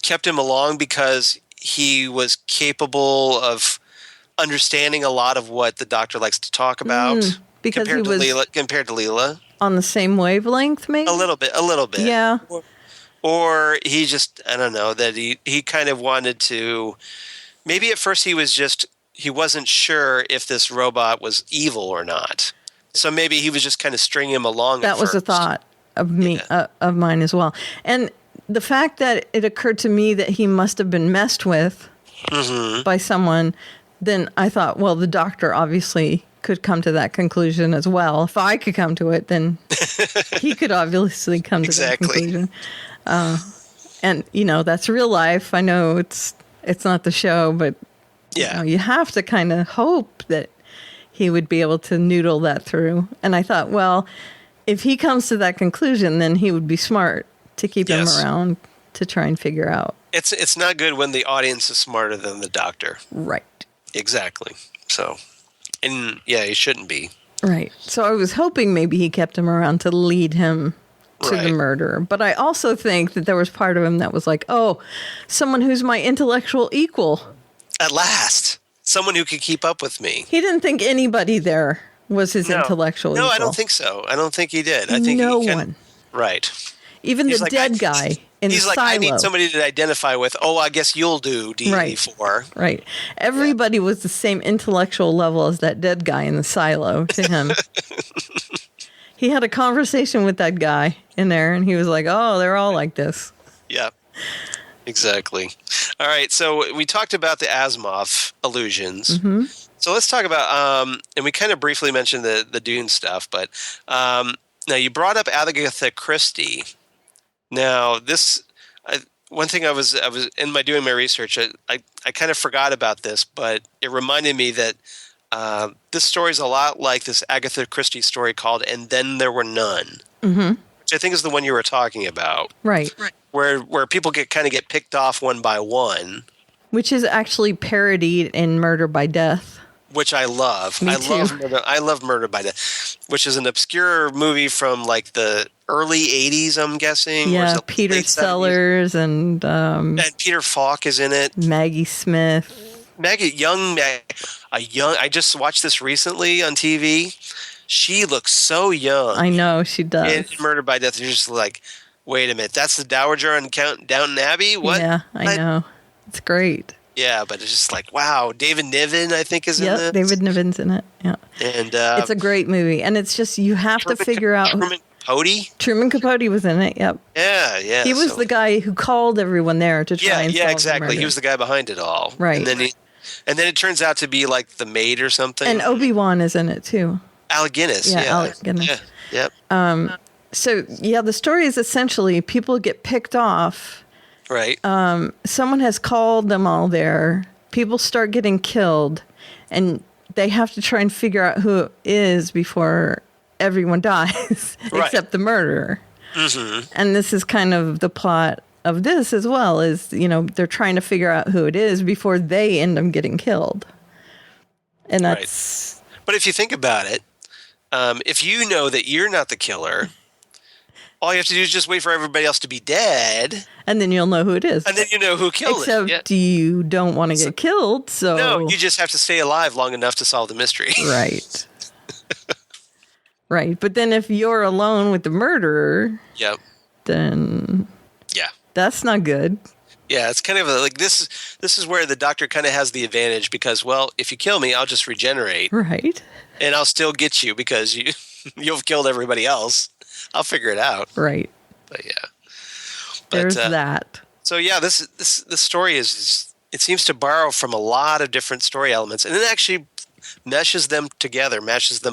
S3: kept him along because he was capable of understanding a lot of what the Doctor likes to talk about,
S4: because
S3: compared to Leela.
S4: On the same wavelength, maybe?
S3: A little bit.
S4: Yeah.
S3: Or he just, I don't know, that he kind of wanted to, maybe at first he wasn't sure if this robot was evil or not. So maybe he was just kind of stringing him along.
S4: That was a thought of me, of mine as well. And the fact that it occurred to me that he must have been messed with by someone, then I thought, well, the Doctor obviously could come to that conclusion as well. If I could come to it, then he could obviously come to that conclusion. And, that's real life. I know it's not the show, but you have to kind of hope that he would be able to noodle that through. And I thought, well, if he comes to that conclusion, then he would be smart to keep him around to try and figure out.
S3: It's not good when the audience is smarter than the Doctor.
S4: Right.
S3: Exactly. So, and he shouldn't be.
S4: Right. So I was hoping maybe he kept him around to lead him to the murder. But I also think that there was part of him that was like, someone who's my intellectual equal.
S3: At last. Someone who could keep up with me.
S4: He didn't think anybody there was his intellectual equal.
S3: No, I don't think so. I don't think he did. I think
S4: no one.
S3: Right.
S4: Even the dead guy in the silo. He's like,
S3: I need somebody to identify with. Oh, I guess you'll do, D84.
S4: Right. Everybody was the same intellectual level as that dead guy in the silo to him. He had a conversation with that guy in there, and he was like, they're all like this.
S3: Yeah. Exactly. All right, so we talked about the Asimov illusions. Mm-hmm. So let's talk about, and we kind of briefly mentioned the Dune stuff, but now you brought up Agatha Christie. Now, one thing I was doing my research, I kind of forgot about this, but it reminded me that this story is a lot like this Agatha Christie story called "And Then There Were None," which I think is the one you were talking about,
S4: right?
S3: Where people get picked off one by one,
S4: which is actually parodied in Murder by Death.
S3: which I love.
S4: Me too.
S3: I love Murder by Death, which is an obscure movie from like the early 80s, I'm guessing.
S4: Yeah, Peter Sellers and
S3: Peter Falk is in it.
S4: Maggie Smith.
S3: I just watched this recently on TV. She looks so young.
S4: I know, she does.
S3: In Murder by Death, you're just like, wait a minute, that's the Dowager on Downton Abbey? What?
S4: Yeah, I know. It's great.
S3: Yeah, but it's just like, wow. David Niven, I think, is in it.
S4: David Niven's in it. Yeah.
S3: And
S4: it's a great movie. And it's just, you have to figure out. Truman Capote was in it, yep.
S3: Yeah.
S4: He was the guy who called everyone there to try and solve the
S3: exactly.
S4: murder.
S3: He was the guy behind it all.
S4: Right.
S3: And then it turns out to be like the maid or something.
S4: And Obi-Wan is in it, too.
S3: Alec Guinness.
S4: Yeah, Alec Guinness.
S3: Yeah. Yep.
S4: So, the story is essentially people get picked off.
S3: Right.
S4: Someone has called them all there. People start getting killed, and they have to try and figure out who it is before everyone dies, except the murderer. Mm-hmm. And this is kind of the plot of this as well, is, they're trying to figure out who it is before they end up getting killed. And that's...
S3: Right. But if you think about it, if you know that you're not the killer... All you have to do is just wait for everybody else to be dead.
S4: And then you'll know who it is.
S3: And then you know who killed
S4: it. Except you don't want to get killed, so...
S3: No, you just have to stay alive long enough to solve the mystery.
S4: Right. Right. But then if you're alone with the murderer...
S3: Yep.
S4: Then...
S3: Yeah.
S4: That's not good.
S3: Yeah, it's kind of like this is where the doctor kind of has the advantage because, well, if you kill me, I'll just regenerate.
S4: Right.
S3: And I'll still get you because you've killed everybody else. I'll figure it out.
S4: Right.
S3: But yeah.
S4: There's that.
S3: So yeah, this story it seems to borrow from a lot of different story elements, and it actually meshes them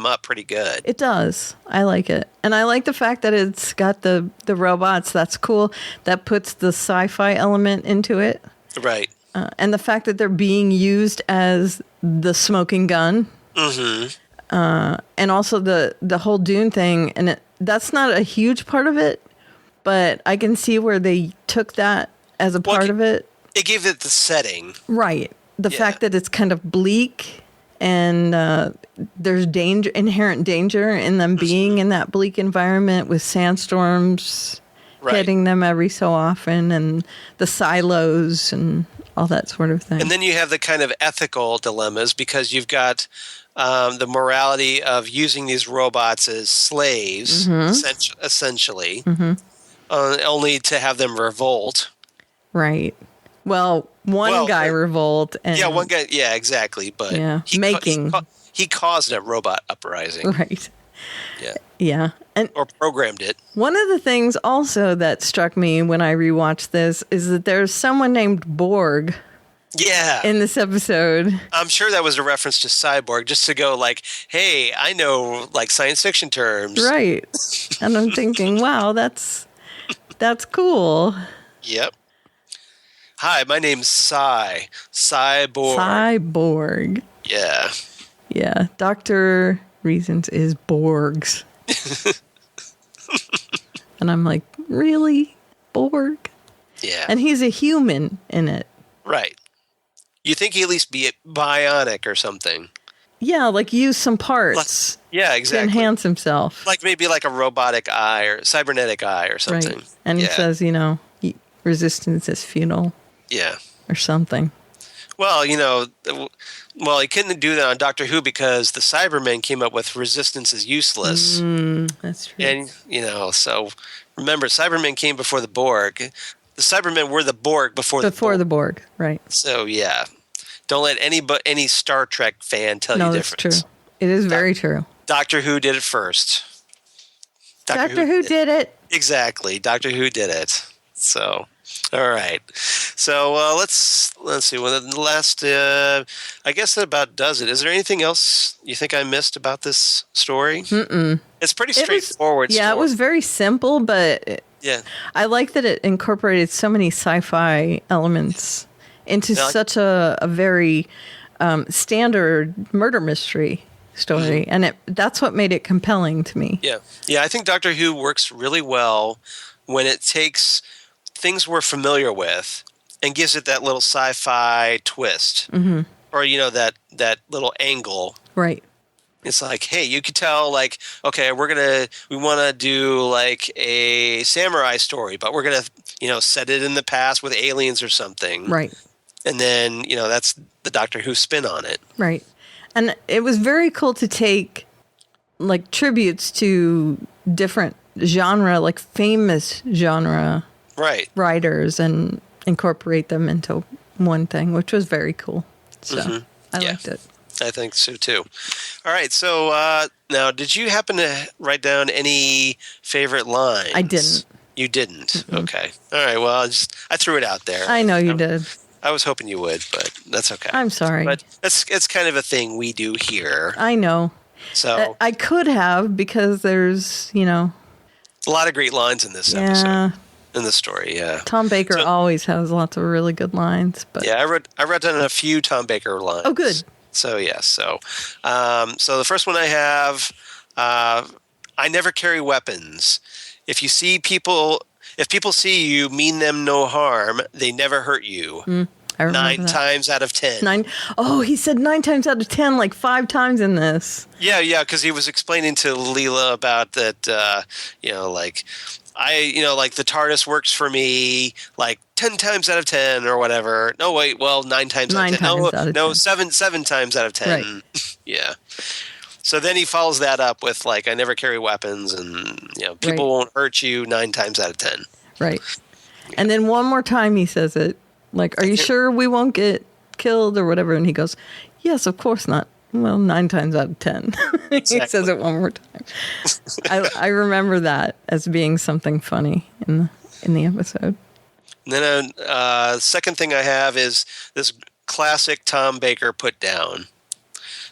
S3: up pretty good.
S4: It does. I like it. And I like the fact that it's got the robots. That's cool. That puts the sci-fi element into it.
S3: Right.
S4: And the fact that they're being used as the smoking gun. Mm-hmm. And also the whole Dune thing, and that's not a huge part of it, but I can see where they took that as a part of it.
S3: It gave it the setting.
S4: Right. The fact that it's kind of bleak and there's inherent danger in them being in that bleak environment with sandstorms hitting them every so often and the silos and all that sort of thing.
S3: And then you have the kind of ethical dilemmas because you've got the morality of using these robots as slaves, essentially, only to have them revolt.
S4: Right. Well, one guy revolt. And
S3: one guy. Yeah, exactly. But he caused a robot uprising.
S4: Right.
S3: Yeah.
S4: Yeah.
S3: Or programmed it.
S4: One of the things also that struck me when I rewatched this is that there's someone named Borg.
S3: Yeah.
S4: In this episode.
S3: I'm sure that was a reference to Cyborg, just to go like, hey, I know like science fiction terms.
S4: Right. And I'm thinking, wow, that's cool.
S3: Yep. Hi, my name's Cyborg.
S4: Cyborg.
S3: Yeah.
S4: Yeah. Dr. Reasons is Borgs. And I'm like, really? Borg?
S3: Yeah.
S4: And he's a human in it.
S3: Right. You think he'd at least be bionic or something.
S4: Yeah, like use some parts.
S3: Yeah, exactly.
S4: To enhance himself.
S3: Like maybe like a robotic eye or cybernetic eye or something.
S4: Right. And he says, resistance is futile.
S3: Yeah.
S4: Or something.
S3: Well, he couldn't do that on Doctor Who because the Cybermen came up with resistance is useless.
S4: That's true.
S3: And, so remember, Cybermen came before the Borg. The Cybermen were the Borg before the Borg.
S4: Before the Borg, right.
S3: So, yeah. Don't let any Star Trek fan tell you different.
S4: No, that's true. It is very true.
S3: Doctor Who did it first.
S4: Doctor Who did it.
S3: Exactly. Doctor Who did it. So, all right. So let's see. Well, the last, I guess that about does it. Is there anything else you think I missed about this story?
S4: Mm-mm.
S3: It's pretty straightforward.
S4: Yeah, it was very simple, but I like that it incorporated so many sci-fi elements into such a very standard murder mystery story, and that's what made it compelling to me.
S3: Yeah. I think Doctor Who works really well when it takes things we're familiar with and gives it that little sci-fi twist.
S4: Mm-hmm.
S3: or that little angle.
S4: Right.
S3: It's like, hey, you could tell, like, okay, we want to do like a samurai story, but we're gonna, set it in the past with aliens or something.
S4: Right.
S3: And then, that's the Doctor Who spin on it.
S4: Right. And it was very cool to take like tributes to different genre, like famous genre writers, and incorporate them into one thing, which was very cool. So I liked it.
S3: I think so too. All right. So now, did you happen to write down any favorite lines?
S4: I didn't.
S3: You didn't? Mm-hmm. Okay. All right. Well, I threw it out there.
S4: I know you did.
S3: I was hoping you would, but that's okay.
S4: I'm sorry.
S3: But it's kind of a thing we do here.
S4: I know.
S3: So
S4: I could have, because there's,
S3: a lot of great lines in this episode. In the story, yeah.
S4: Tom Baker always has lots of really good lines. But
S3: yeah, I wrote down a few Tom Baker lines.
S4: Oh, good.
S3: So yes, so the first one I have, I never carry weapons. If people see you, mean them no harm. They never hurt you.
S4: I remember
S3: 9
S4: that.
S3: times out of 10.
S4: Oh, he said 9 times out of 10, like 5 times in this.
S3: Yeah, because he was explaining to Leela about that. Like the TARDIS works for me like 10 times out of 10 or whatever. No, wait, well, 9 times out of 10. No, 7 times out of 10.
S4: Right.
S3: Yeah. So then he follows that up with like, I never carry weapons, and people won't hurt you 9 times out of 10.
S4: Right. And then one more time he says it, like, are you sure we won't get killed or whatever? And he goes, yes, of course not. Well, 9 times out of 10. He says it one more time. I remember that as being something funny in the episode.
S3: And then second thing I have is this classic Tom Baker put down,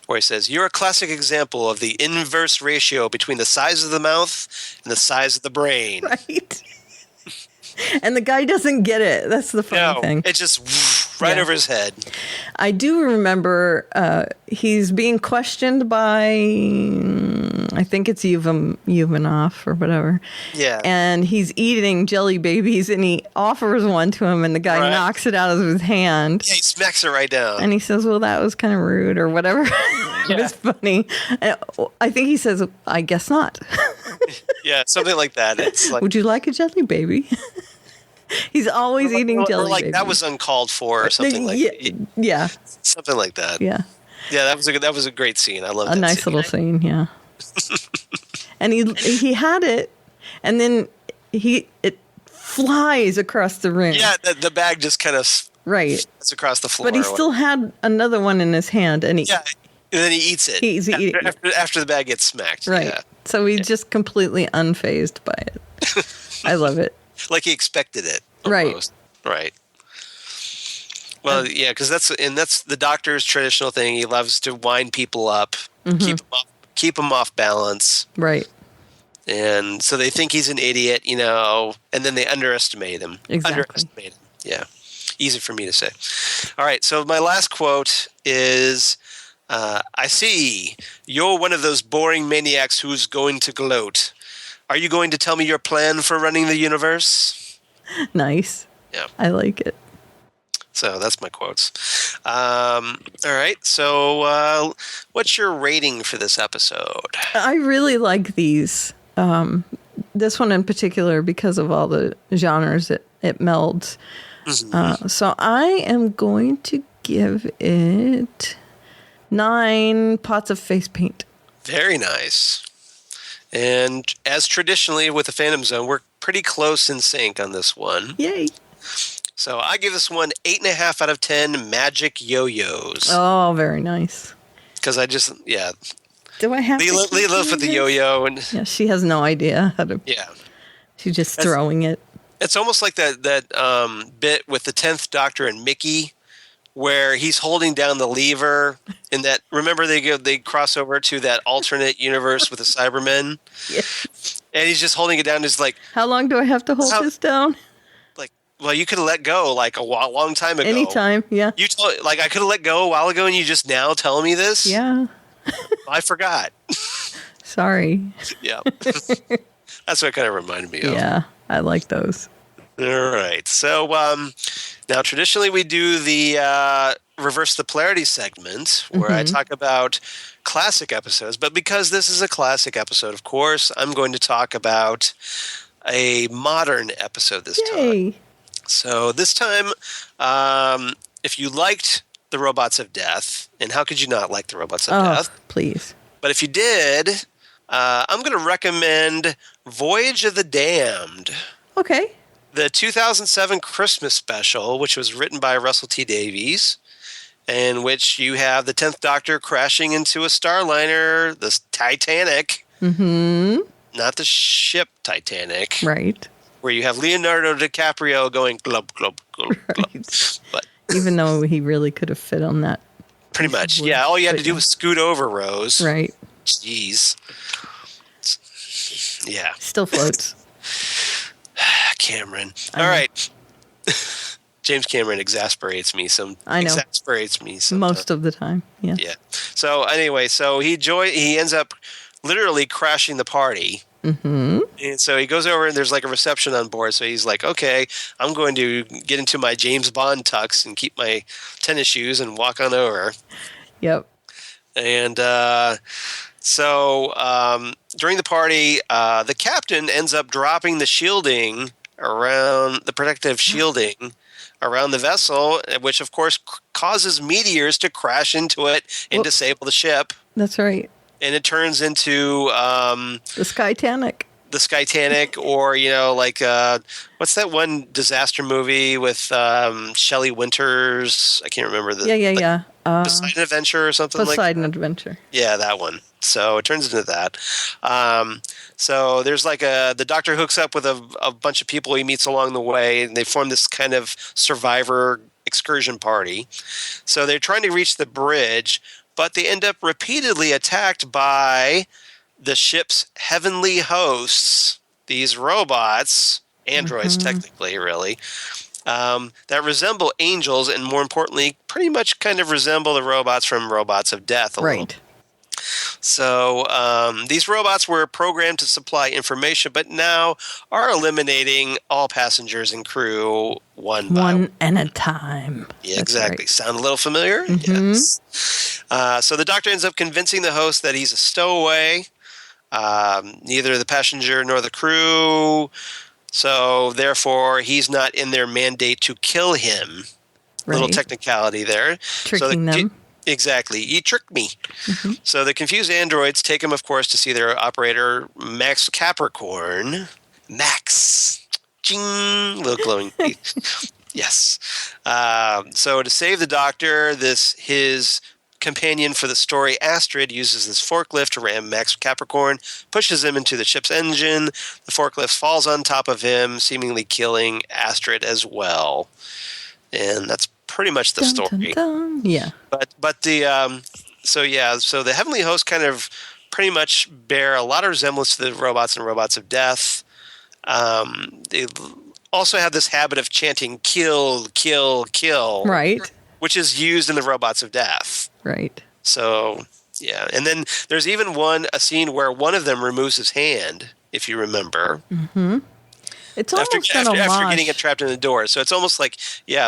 S3: where he says, you're a classic example of the inverse ratio between the size of the mouth and the size of the brain.
S4: Right. And the guy doesn't get it. That's the funny thing.
S3: It's just right over his head.
S4: I do remember he's being questioned by, I think it's Yuvanov or whatever.
S3: Yeah.
S4: And he's eating jelly babies, and he offers one to him, and the guy knocks it out of his hand.
S3: Yeah, he smacks it right down.
S4: And he says, well, that was kind of rude or whatever. It was funny. And I think he says, I guess not.
S3: Yeah, something like that. It's like,
S4: would you like a jelly baby? He's always eating jelly babies.
S3: That was uncalled for or something like that.
S4: Yeah.
S3: Something like that.
S4: Yeah.
S3: Yeah, that was a great scene. I love that.
S4: A nice little scene, yeah. And he had it, and then it flies across the room.
S3: Yeah, the bag just kind of it's across the floor.
S4: But he still had another one in his hand, and and
S3: then he eats it.
S4: He's
S3: after the bag gets smacked.
S4: Right. Yeah. So he's just completely unfazed by it. I love it.
S3: Like he expected it.
S4: Almost.
S3: Right. Well, yeah, because that's the Doctor's traditional thing. He loves to wind people up, keep them off balance.
S4: Right.
S3: And so they think he's an idiot, and then they underestimate him.
S4: Exactly.
S3: Yeah. Easy for me to say. All right. So my last quote is, I see you're one of those boring maniacs who's going to gloat. Are you going to tell me your plan for running the universe?
S4: Nice.
S3: Yeah.
S4: I like it.
S3: So that's my quotes. All right. So what's your rating for this episode?
S4: I really like these. This one in particular, because of all the genres it melds. Mm-hmm. So I am going to give it 9 pots of face paint. Very nice. And as traditionally with the Fandom Zone, we're pretty close in sync on this one. Yay. So I give this one 8.5 out of 10 magic yo-yos. Oh, very nice. Because I just, Do I have Leela with the yo-yo. And yeah, she has no idea how to. Yeah. She's just throwing it. It's almost like that bit with the 10th Doctor and Mickey, where he's holding down the lever in that. Remember, they cross over to that alternate universe with the Cybermen. Yeah. And he's just holding it down. He's like, how long do I have to hold this down? Like, well, you could have let go like a long time ago. Anytime, yeah. You I could have let go a while ago, and you just now tell me this. Yeah. I forgot. Sorry. Yeah. That's what it kind of reminded me of. Yeah, I like those. All right. So now traditionally we do the
S3: Reverse the Polarity segment where I talk about classic episodes. But because this is a classic episode, of course, I'm going to talk about a modern episode this time. So this time, if you liked The Robots of Death, and how could you not like The Robots of Death?
S4: Please.
S3: But if you did, I'm going to recommend Voyage of the Damned.
S4: Okay.
S3: The 2007 Christmas special, which was written by Russell T. Davies, in which you have the 10th Doctor crashing into a starliner, the Titanic. Mm-hmm. Not the ship Titanic.
S4: Right.
S3: Where you have Leonardo DiCaprio going glub, glub, glub, glub.
S4: Right.
S3: But
S4: even though he really could have fit on that.
S3: Pretty much. Yeah, all you had to do was scoot over, Rose.
S4: Right.
S3: Jeez. Yeah.
S4: Still floats.
S3: Cameron. All right. James Cameron exasperates me.
S4: I know.
S3: Exasperates me sometimes.
S4: Most of the time. Yeah.
S3: Yeah. So anyway, he ends up literally crashing the party. Mm-hmm. And so he goes over and there's like a reception on board. So he's like, okay, I'm going to get into my James Bond tux and keep my tennis shoes and walk on over.
S4: Yep.
S3: And so during the party, the captain ends up dropping the shielding around the protective shielding around the vessel, which of course causes meteors to crash into it and disable the ship.
S4: That's right.
S3: And it turns into
S4: the Skytanic.
S3: The Skytanic, or like what's that one disaster movie with Shelley Winters? I can't remember the
S4: yeah.
S3: Poseidon Adventure or something like that.
S4: Poseidon Adventure.
S3: Yeah, that one. So it turns into that. So there's like the Doctor hooks up with a bunch of people he meets along the way, and they form this kind of survivor excursion party. So they're trying to reach the bridge, but they end up repeatedly attacked by the ship's heavenly hosts, these robots, androids technically, really, that resemble angels and, more importantly, pretty much kind of resemble the robots from Robots of Death a little. So these robots were programmed to supply information, but now are eliminating all passengers and crew one by one.
S4: At a time.
S3: Yeah, exactly. Right. Sound a little familiar? Mm-hmm. Yes. So the Doctor ends up convincing the host that he's a stowaway. Neither the passenger nor the crew. So therefore, he's not in their mandate to kill him. Right. Little technicality there.
S4: Tricking them.
S3: Exactly. You tricked me. Mm-hmm. So the confused androids take him, of course, to see their operator, Max Capricorn. Max. Ching. Little glowing teeth. Yes. So to save the Doctor, his companion for the story, Astrid, uses this forklift to ram Max Capricorn, pushes him into the ship's engine. The forklift falls on top of him, seemingly killing Astrid as well. And that's pretty much the story.
S4: Dun, dun. Yeah.
S3: But the so the heavenly hosts kind of pretty much bear a lot of resemblance to the robots and Robots of Death. They also have this habit of chanting "kill, kill, kill,"
S4: right?
S3: Which is used in the Robots of Death.
S4: Right.
S3: So, yeah. And then there's even a scene where one of them removes his hand, if you remember. Mm-hmm.
S4: It's almost
S3: after getting it trapped in the door. So it's almost like,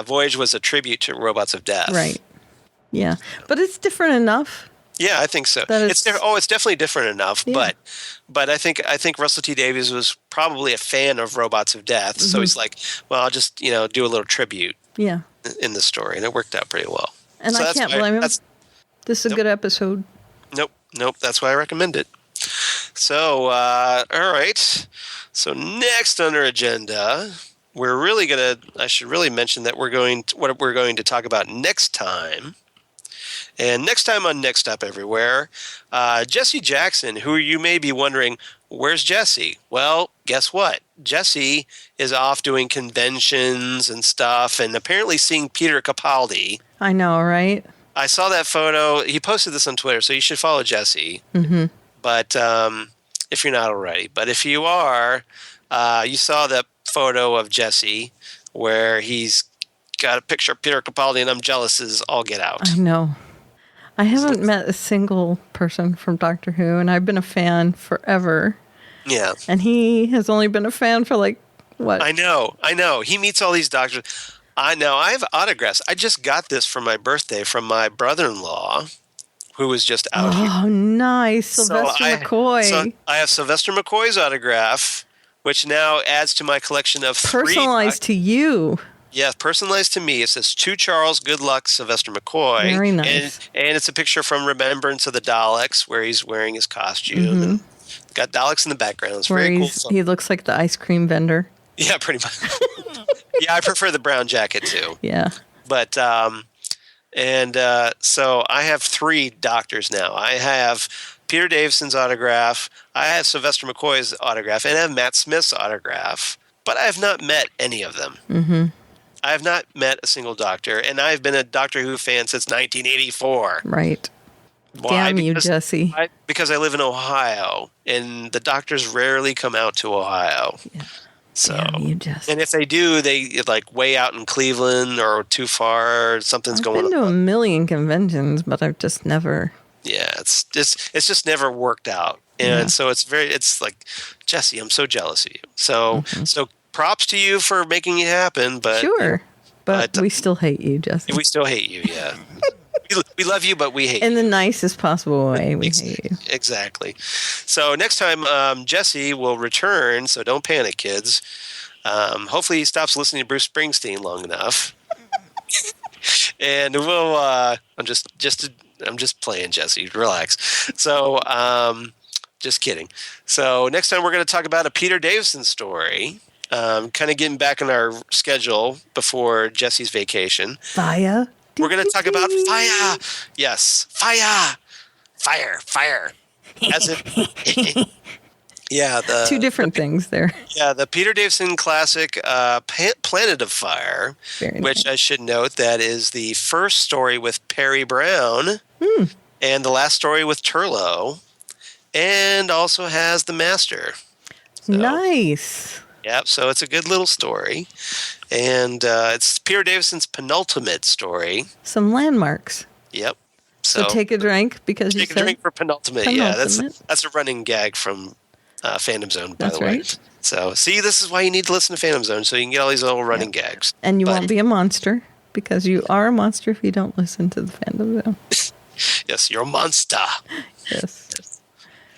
S3: Voyage was a tribute to Robots of Death.
S4: Right. Yeah. But it's different enough.
S3: Yeah, I think so. It's definitely different enough. Yeah. But I think Russell T. Davies was probably a fan of Robots of Death. Mm-hmm. So he's like, well, I'll just, do a little tribute.
S4: Yeah.
S3: In the story. And it worked out pretty well.
S4: And so I can't blame him. This is a good episode.
S3: Nope. That's why I recommend it. So, all right. So next on our agenda, I should really mention that what we're going to talk about next time. And next time on Next Stop Everywhere, Jesse Jackson, who you may be wondering, where's Jesse? Well, guess what? Jesse is off doing conventions and stuff and apparently seeing Peter Capaldi.
S4: I know, right?
S3: I saw that photo. He posted this on Twitter, so you should follow Jesse. Mm-hmm. But if you're not already. But if you are, you saw that photo of Jesse where he's got a picture of Peter Capaldi and I'm jealous as all get out.
S4: I know. I haven't met a single person from Doctor Who, and I've been a fan forever. Yeah. And he has only been a fan for what?
S3: I know. He meets all these doctors. I know. I have autographs. I just got this for my birthday from my brother-in-law, who was just out here.
S4: Oh, nice. Sylvester McCoy.
S3: So I have Sylvester McCoy's autograph, which now adds to my collection of
S4: personalized to you.
S3: Yeah, personalized to me. It says, "To Charles, good luck, Sylvester McCoy."
S4: Very nice.
S3: And it's a picture from Remembrance of the Daleks, where he's wearing his costume.
S4: Mm-hmm.
S3: And got Daleks in the background. It's
S4: where
S3: very cool.
S4: He looks like the ice cream vendor.
S3: Yeah, pretty much. Yeah, I prefer the brown jacket too.
S4: Yeah.
S3: But so I have 3 doctors now. I have Peter Davison's autograph, I have Sylvester McCoy's autograph, and I have Matt Smith's autograph. But I have not met any of them.
S4: Mm-hmm.
S3: I have not met a single doctor, and I've been a Doctor Who fan since 1984.
S4: Right.
S3: Why?
S4: Damn you, Jesse.
S3: Because I live in Ohio, and the doctors rarely come out to Ohio.
S4: Yeah.
S3: So,
S4: damn you, Jesse.
S3: And if they do, they like way out in Cleveland or too far. Something's going on.
S4: I've been to a million conventions, but I've just never.
S3: Yeah, it's just never worked out, and so it's like, Jesse, I'm so jealous of you. So so props to you for making it happen. But
S4: sure, but we still hate you, Jesse.
S3: We still hate you. Yeah. We love you, but we hate you.
S4: In the nicest possible way, we hate you.
S3: Exactly. So next time, Jesse will return, so don't panic, kids. Hopefully he stops listening to Bruce Springsteen long enough. And we'll, I'm just playing, Jesse. Relax. So, just kidding. So next time we're going to talk about a Peter Davison story. Kind of getting back on our schedule before Jesse's vacation.
S4: Fire.
S3: We're going to talk about fire. Yes, fire. As if, yeah, the
S4: 2 different things there.
S3: Yeah, the Peter Davison classic, Planet of Fire, which I should note that is the first story with Perry Brown, and the last story with Turlough, and also has the Master. So,
S4: nice.
S3: Yep, so it's a good little story. And it's Peter Davison's penultimate story.
S4: Some landmarks.
S3: Yep.
S4: So take a drink because you said...
S3: Take a drink for penultimate. Yeah, that's a running gag from Fandom Zone, by the way. Right. So, see, this is why you need to listen to Fandom Zone, so you can get all these little running gags.
S4: And you won't be a monster, because you are a monster if you don't listen to the Fandom Zone.
S3: Yes, you're a monster.
S4: Yes.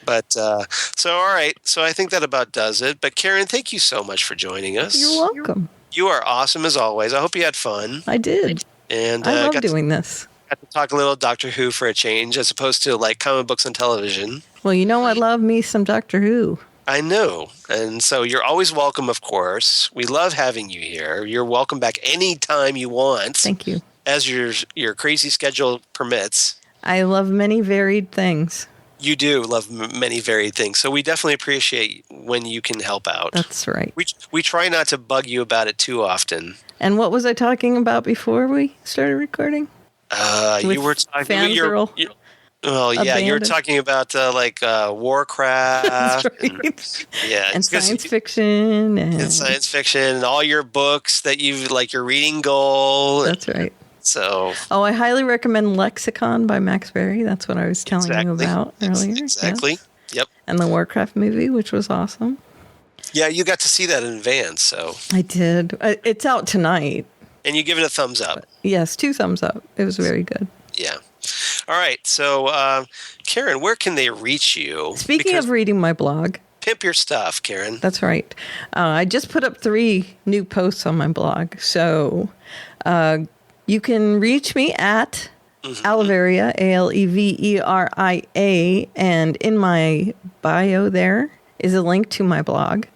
S3: But, so, all right. So I think that about does it. But, Karen, thank you so much for joining us.
S4: You're welcome.
S3: You are awesome, as always. I hope you had fun.
S4: I did.
S3: And
S4: I love doing this.
S3: Got to talk a little Doctor Who for a change, as opposed to, like, comic books and television.
S4: Well, you know I love me some Doctor Who.
S3: I know. And so you're always welcome, of course. We love having you here. You're welcome back anytime you want.
S4: Thank you.
S3: As your crazy schedule permits.
S4: I love many varied things.
S3: You do love many varied things. So we definitely appreciate when you can help out.
S4: That's right.
S3: We try not to bug you about it too often.
S4: And what was I talking about before we started recording?
S3: You were talking...
S4: Fangirl.
S3: You were talking about Warcraft.
S4: That's right.
S3: And
S4: science fiction.
S3: And science fiction and all your books that your reading goal.
S4: That's right.
S3: So.
S4: Oh, I highly recommend Lexicon by Max Berry. That's what I was telling you about earlier.
S3: Exactly.
S4: Yes.
S3: Yep.
S4: And the Warcraft movie, which was awesome.
S3: Yeah, you got to see that in advance, so.
S4: I did. It's out tonight.
S3: And you give it a thumbs up.
S4: Yes, 2 thumbs up. It was very good.
S3: Yeah. All right. So, Karen, where can they reach you?
S4: Speaking of reading my blog.
S3: Pimp your stuff, Karen.
S4: That's right. I just put up 3 new posts on my blog. So, you can reach me at Aleveria, Aleveria, and in my bio there is a link to my blog.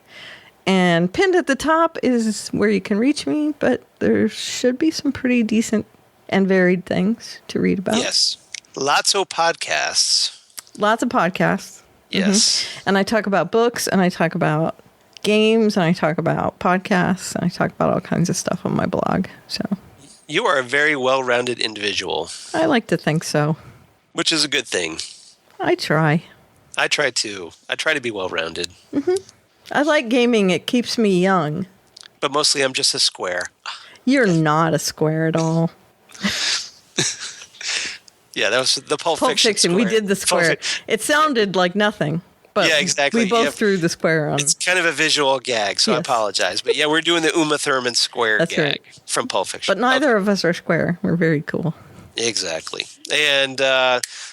S4: And pinned at the top is where you can reach me, but there should be some pretty decent and varied things to read about.
S3: Yes. Lots of podcasts.
S4: Lots of podcasts.
S3: Yes.
S4: Mm-hmm. And I talk about books, and I talk about games, and I talk about podcasts, and I talk about all kinds of stuff on my blog. So
S3: you are a very well-rounded individual.
S4: I like to think so.
S3: Which is a good thing.
S4: I try.
S3: I try too. I try to be well-rounded.
S4: Mm-hmm. I like gaming. It keeps me young.
S3: But mostly I'm just a square.
S4: You're not a square at all.
S3: Yeah, that was the Pulp Fiction square.
S4: We did the square. It sounded like nothing. But
S3: yeah, exactly.
S4: We both threw the square on.
S3: It's kind of a visual gag, so I apologize. But yeah, we're doing the Uma Thurman square gag from Pulp Fiction.
S4: But neither of us are square. We're very cool.
S3: Exactly. And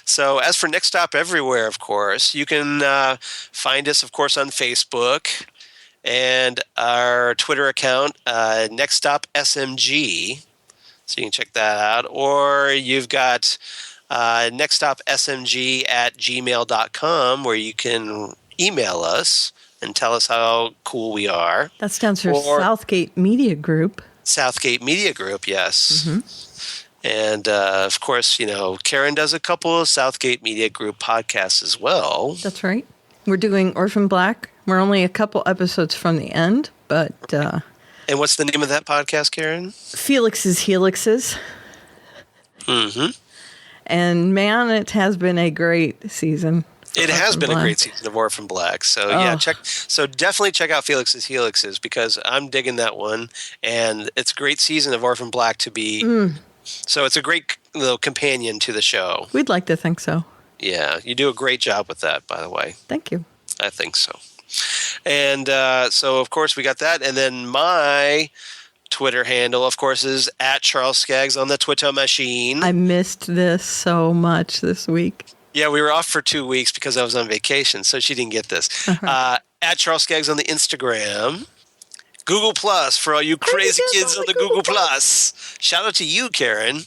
S3: so as for Next Stop Everywhere, of course, you can find us, of course, on Facebook and our Twitter account, Next Stop SMG. So you can check that out. Or you've got nextstopsmg@gmail.com where you can email us and tell us how cool we are.
S4: That stands for Southgate Media Group.
S3: Southgate Media Group, yes.
S4: Mm-hmm.
S3: And, of course, Karen does a couple of Southgate Media Group podcasts as well.
S4: That's right. We're doing Orphan Black. We're only a couple episodes from the end, but...
S3: and what's the name of that podcast, Karen?
S4: Felix's Helixes.
S3: Mm-hmm.
S4: And, man, it has been a great season.
S3: It has been a great season of Orphan Black. So, definitely check out Felix's Helixes because I'm digging that one. And it's a great season of Orphan Black to be... So it's a great little companion to the show.
S4: We'd like to think so.
S3: Yeah, you do a great job with that, by the way.
S4: Thank you.
S3: I think so. And so, of course, we got that. And then my Twitter handle, of course, is @Charles Skaggs on the Twitter machine.
S4: I missed this so much this week.
S3: Yeah, we were off for 2 weeks because I was on vacation, so she didn't get this. @Charles Skaggs on the Instagram. Google Plus for all you crazy kids on the Google Plus. Shout out to you, Karen.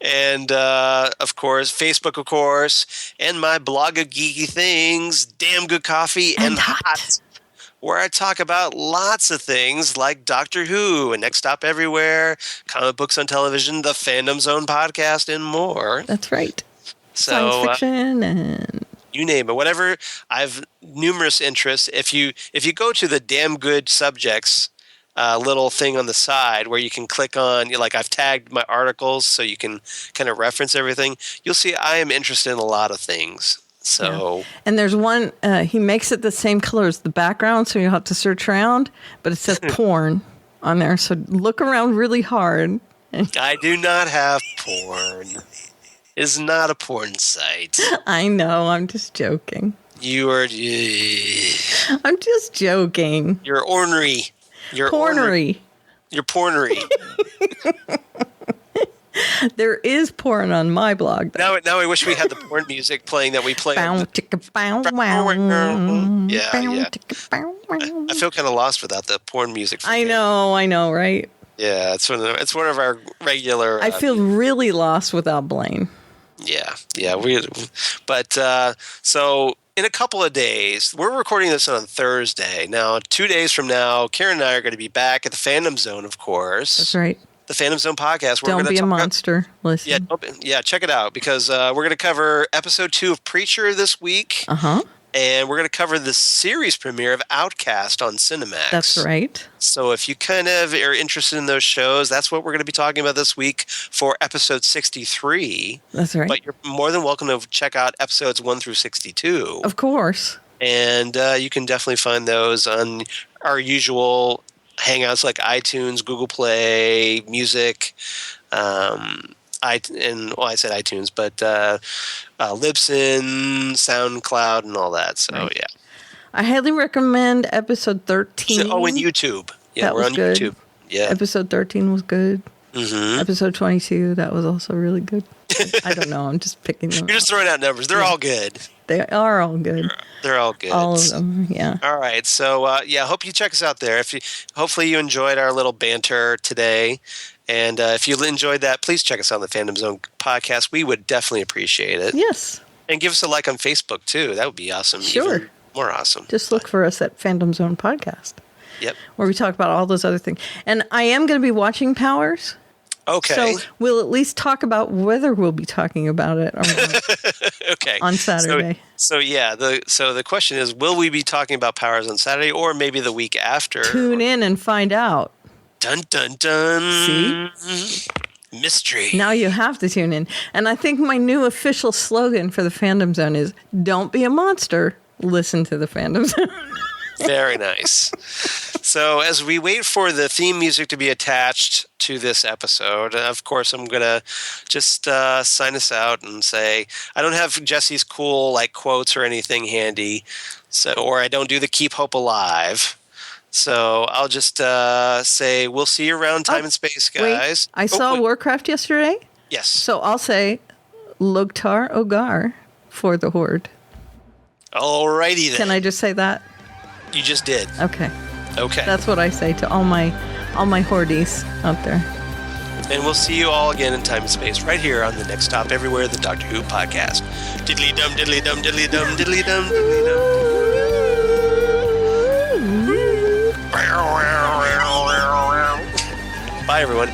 S3: And, of course, Facebook, of course, and my blog of geeky things, Damn Good Coffee and Hot, where I talk about lots of things like Doctor Who and Next Stop Everywhere, comic books on television, the Fandom Zone podcast, and more.
S4: That's right.
S3: So,
S4: science fiction and...
S3: you name it, whatever. I've numerous interests. If you go to the Damn Good Subjects little thing on the side where you can click on, like I've tagged my articles so you can kind of reference everything, you'll see I am interested in a lot of things. So,
S4: and there's one, he makes it the same color as the background, so you have to search around, but it says porn on there. So look around really hard.
S3: I do not have porn. Is not a porn site.
S4: I know. I'm just joking.
S3: You are.
S4: I'm just joking.
S3: You're ornery. You're
S4: pornery.
S3: You're pornery.
S4: There is porn on my blog.
S3: Now I wish we had the porn music playing that we play.
S4: Yeah.
S3: I feel kind of lost without the porn music.
S4: I know, right?
S3: Yeah, it's one of our regular.
S4: I feel really lost without Blaine.
S3: Yeah. But so in a couple of days, we're recording this on Thursday. Now, 2 days from now, Karen and I are going to be back at the Fandom Zone, of course.
S4: That's right.
S3: The Fandom Zone podcast.
S4: Don't be a monster. Listen.
S3: Yeah, check it out because we're going to cover episode 2 of Preacher this week. And we're going to cover the series premiere of Outcast on Cinemax.
S4: That's right.
S3: So if you kind of are interested in those shows, that's what we're going to be talking about this week for episode 63.
S4: That's right.
S3: But you're more than welcome to check out episodes 1 through 62.
S4: Of course.
S3: And you can definitely find those on our usual hangouts like iTunes, Google Play, Music, I said iTunes, but Libsyn, SoundCloud, and all that. So, right. Yeah.
S4: I highly recommend episode 13.
S3: Oh, and YouTube. Yeah, we're on
S4: good.
S3: YouTube. Yeah.
S4: Episode 13 was good.
S3: Mm-hmm.
S4: Episode 22, that was also really good. I don't know. I'm just picking them.
S3: You're just throwing out numbers. They're all good.
S4: They are all good.
S3: They're all good.
S4: All of them, yeah.
S3: All right. So, hope you check us out there. Hopefully you enjoyed our little banter today. And if you enjoyed that, please check us out on the Fandom Zone podcast. We would definitely appreciate it.
S4: Yes.
S3: And give us a like on Facebook, too. That would be awesome.
S4: Sure.
S3: Even more awesome.
S4: Just look for us at Fandom Zone Podcast.
S3: Yep.
S4: Where we talk about all those other things. And I am going to be watching Powers.
S3: Okay.
S4: So we'll at least talk about whether we'll be talking about it or not.
S3: Okay.
S4: On Saturday.
S3: So the question is, will we be talking about Powers on Saturday or maybe the week after?
S4: Tune in and find out.
S3: Dun, dun, dun.
S4: See?
S3: Mystery.
S4: Now you have to tune in. And I think my new official slogan for the Fandom Zone is, don't be a monster, listen to the Fandom Zone.
S3: Very nice. So as we wait for the theme music to be attached to this episode, of course, I'm going to just sign us out and say, I don't have Jesse's cool like quotes or anything handy, or I don't do the Keep Hope Alive. So I'll just say, we'll see you around time and space, guys.
S4: Wait, I saw Warcraft yesterday.
S3: Yes.
S4: So I'll say, Logtar Ogar for the Horde.
S3: Alrighty then.
S4: Can I just say that?
S3: You just did.
S4: Okay.
S3: Okay.
S4: That's what I say to all my hordies out there.
S3: And we'll see you all again in time and space right here on the Next Stop Everywhere, the Doctor Who podcast. Diddly dum, diddly dum, diddly dum, diddly dum, diddly dum. Bye, everyone.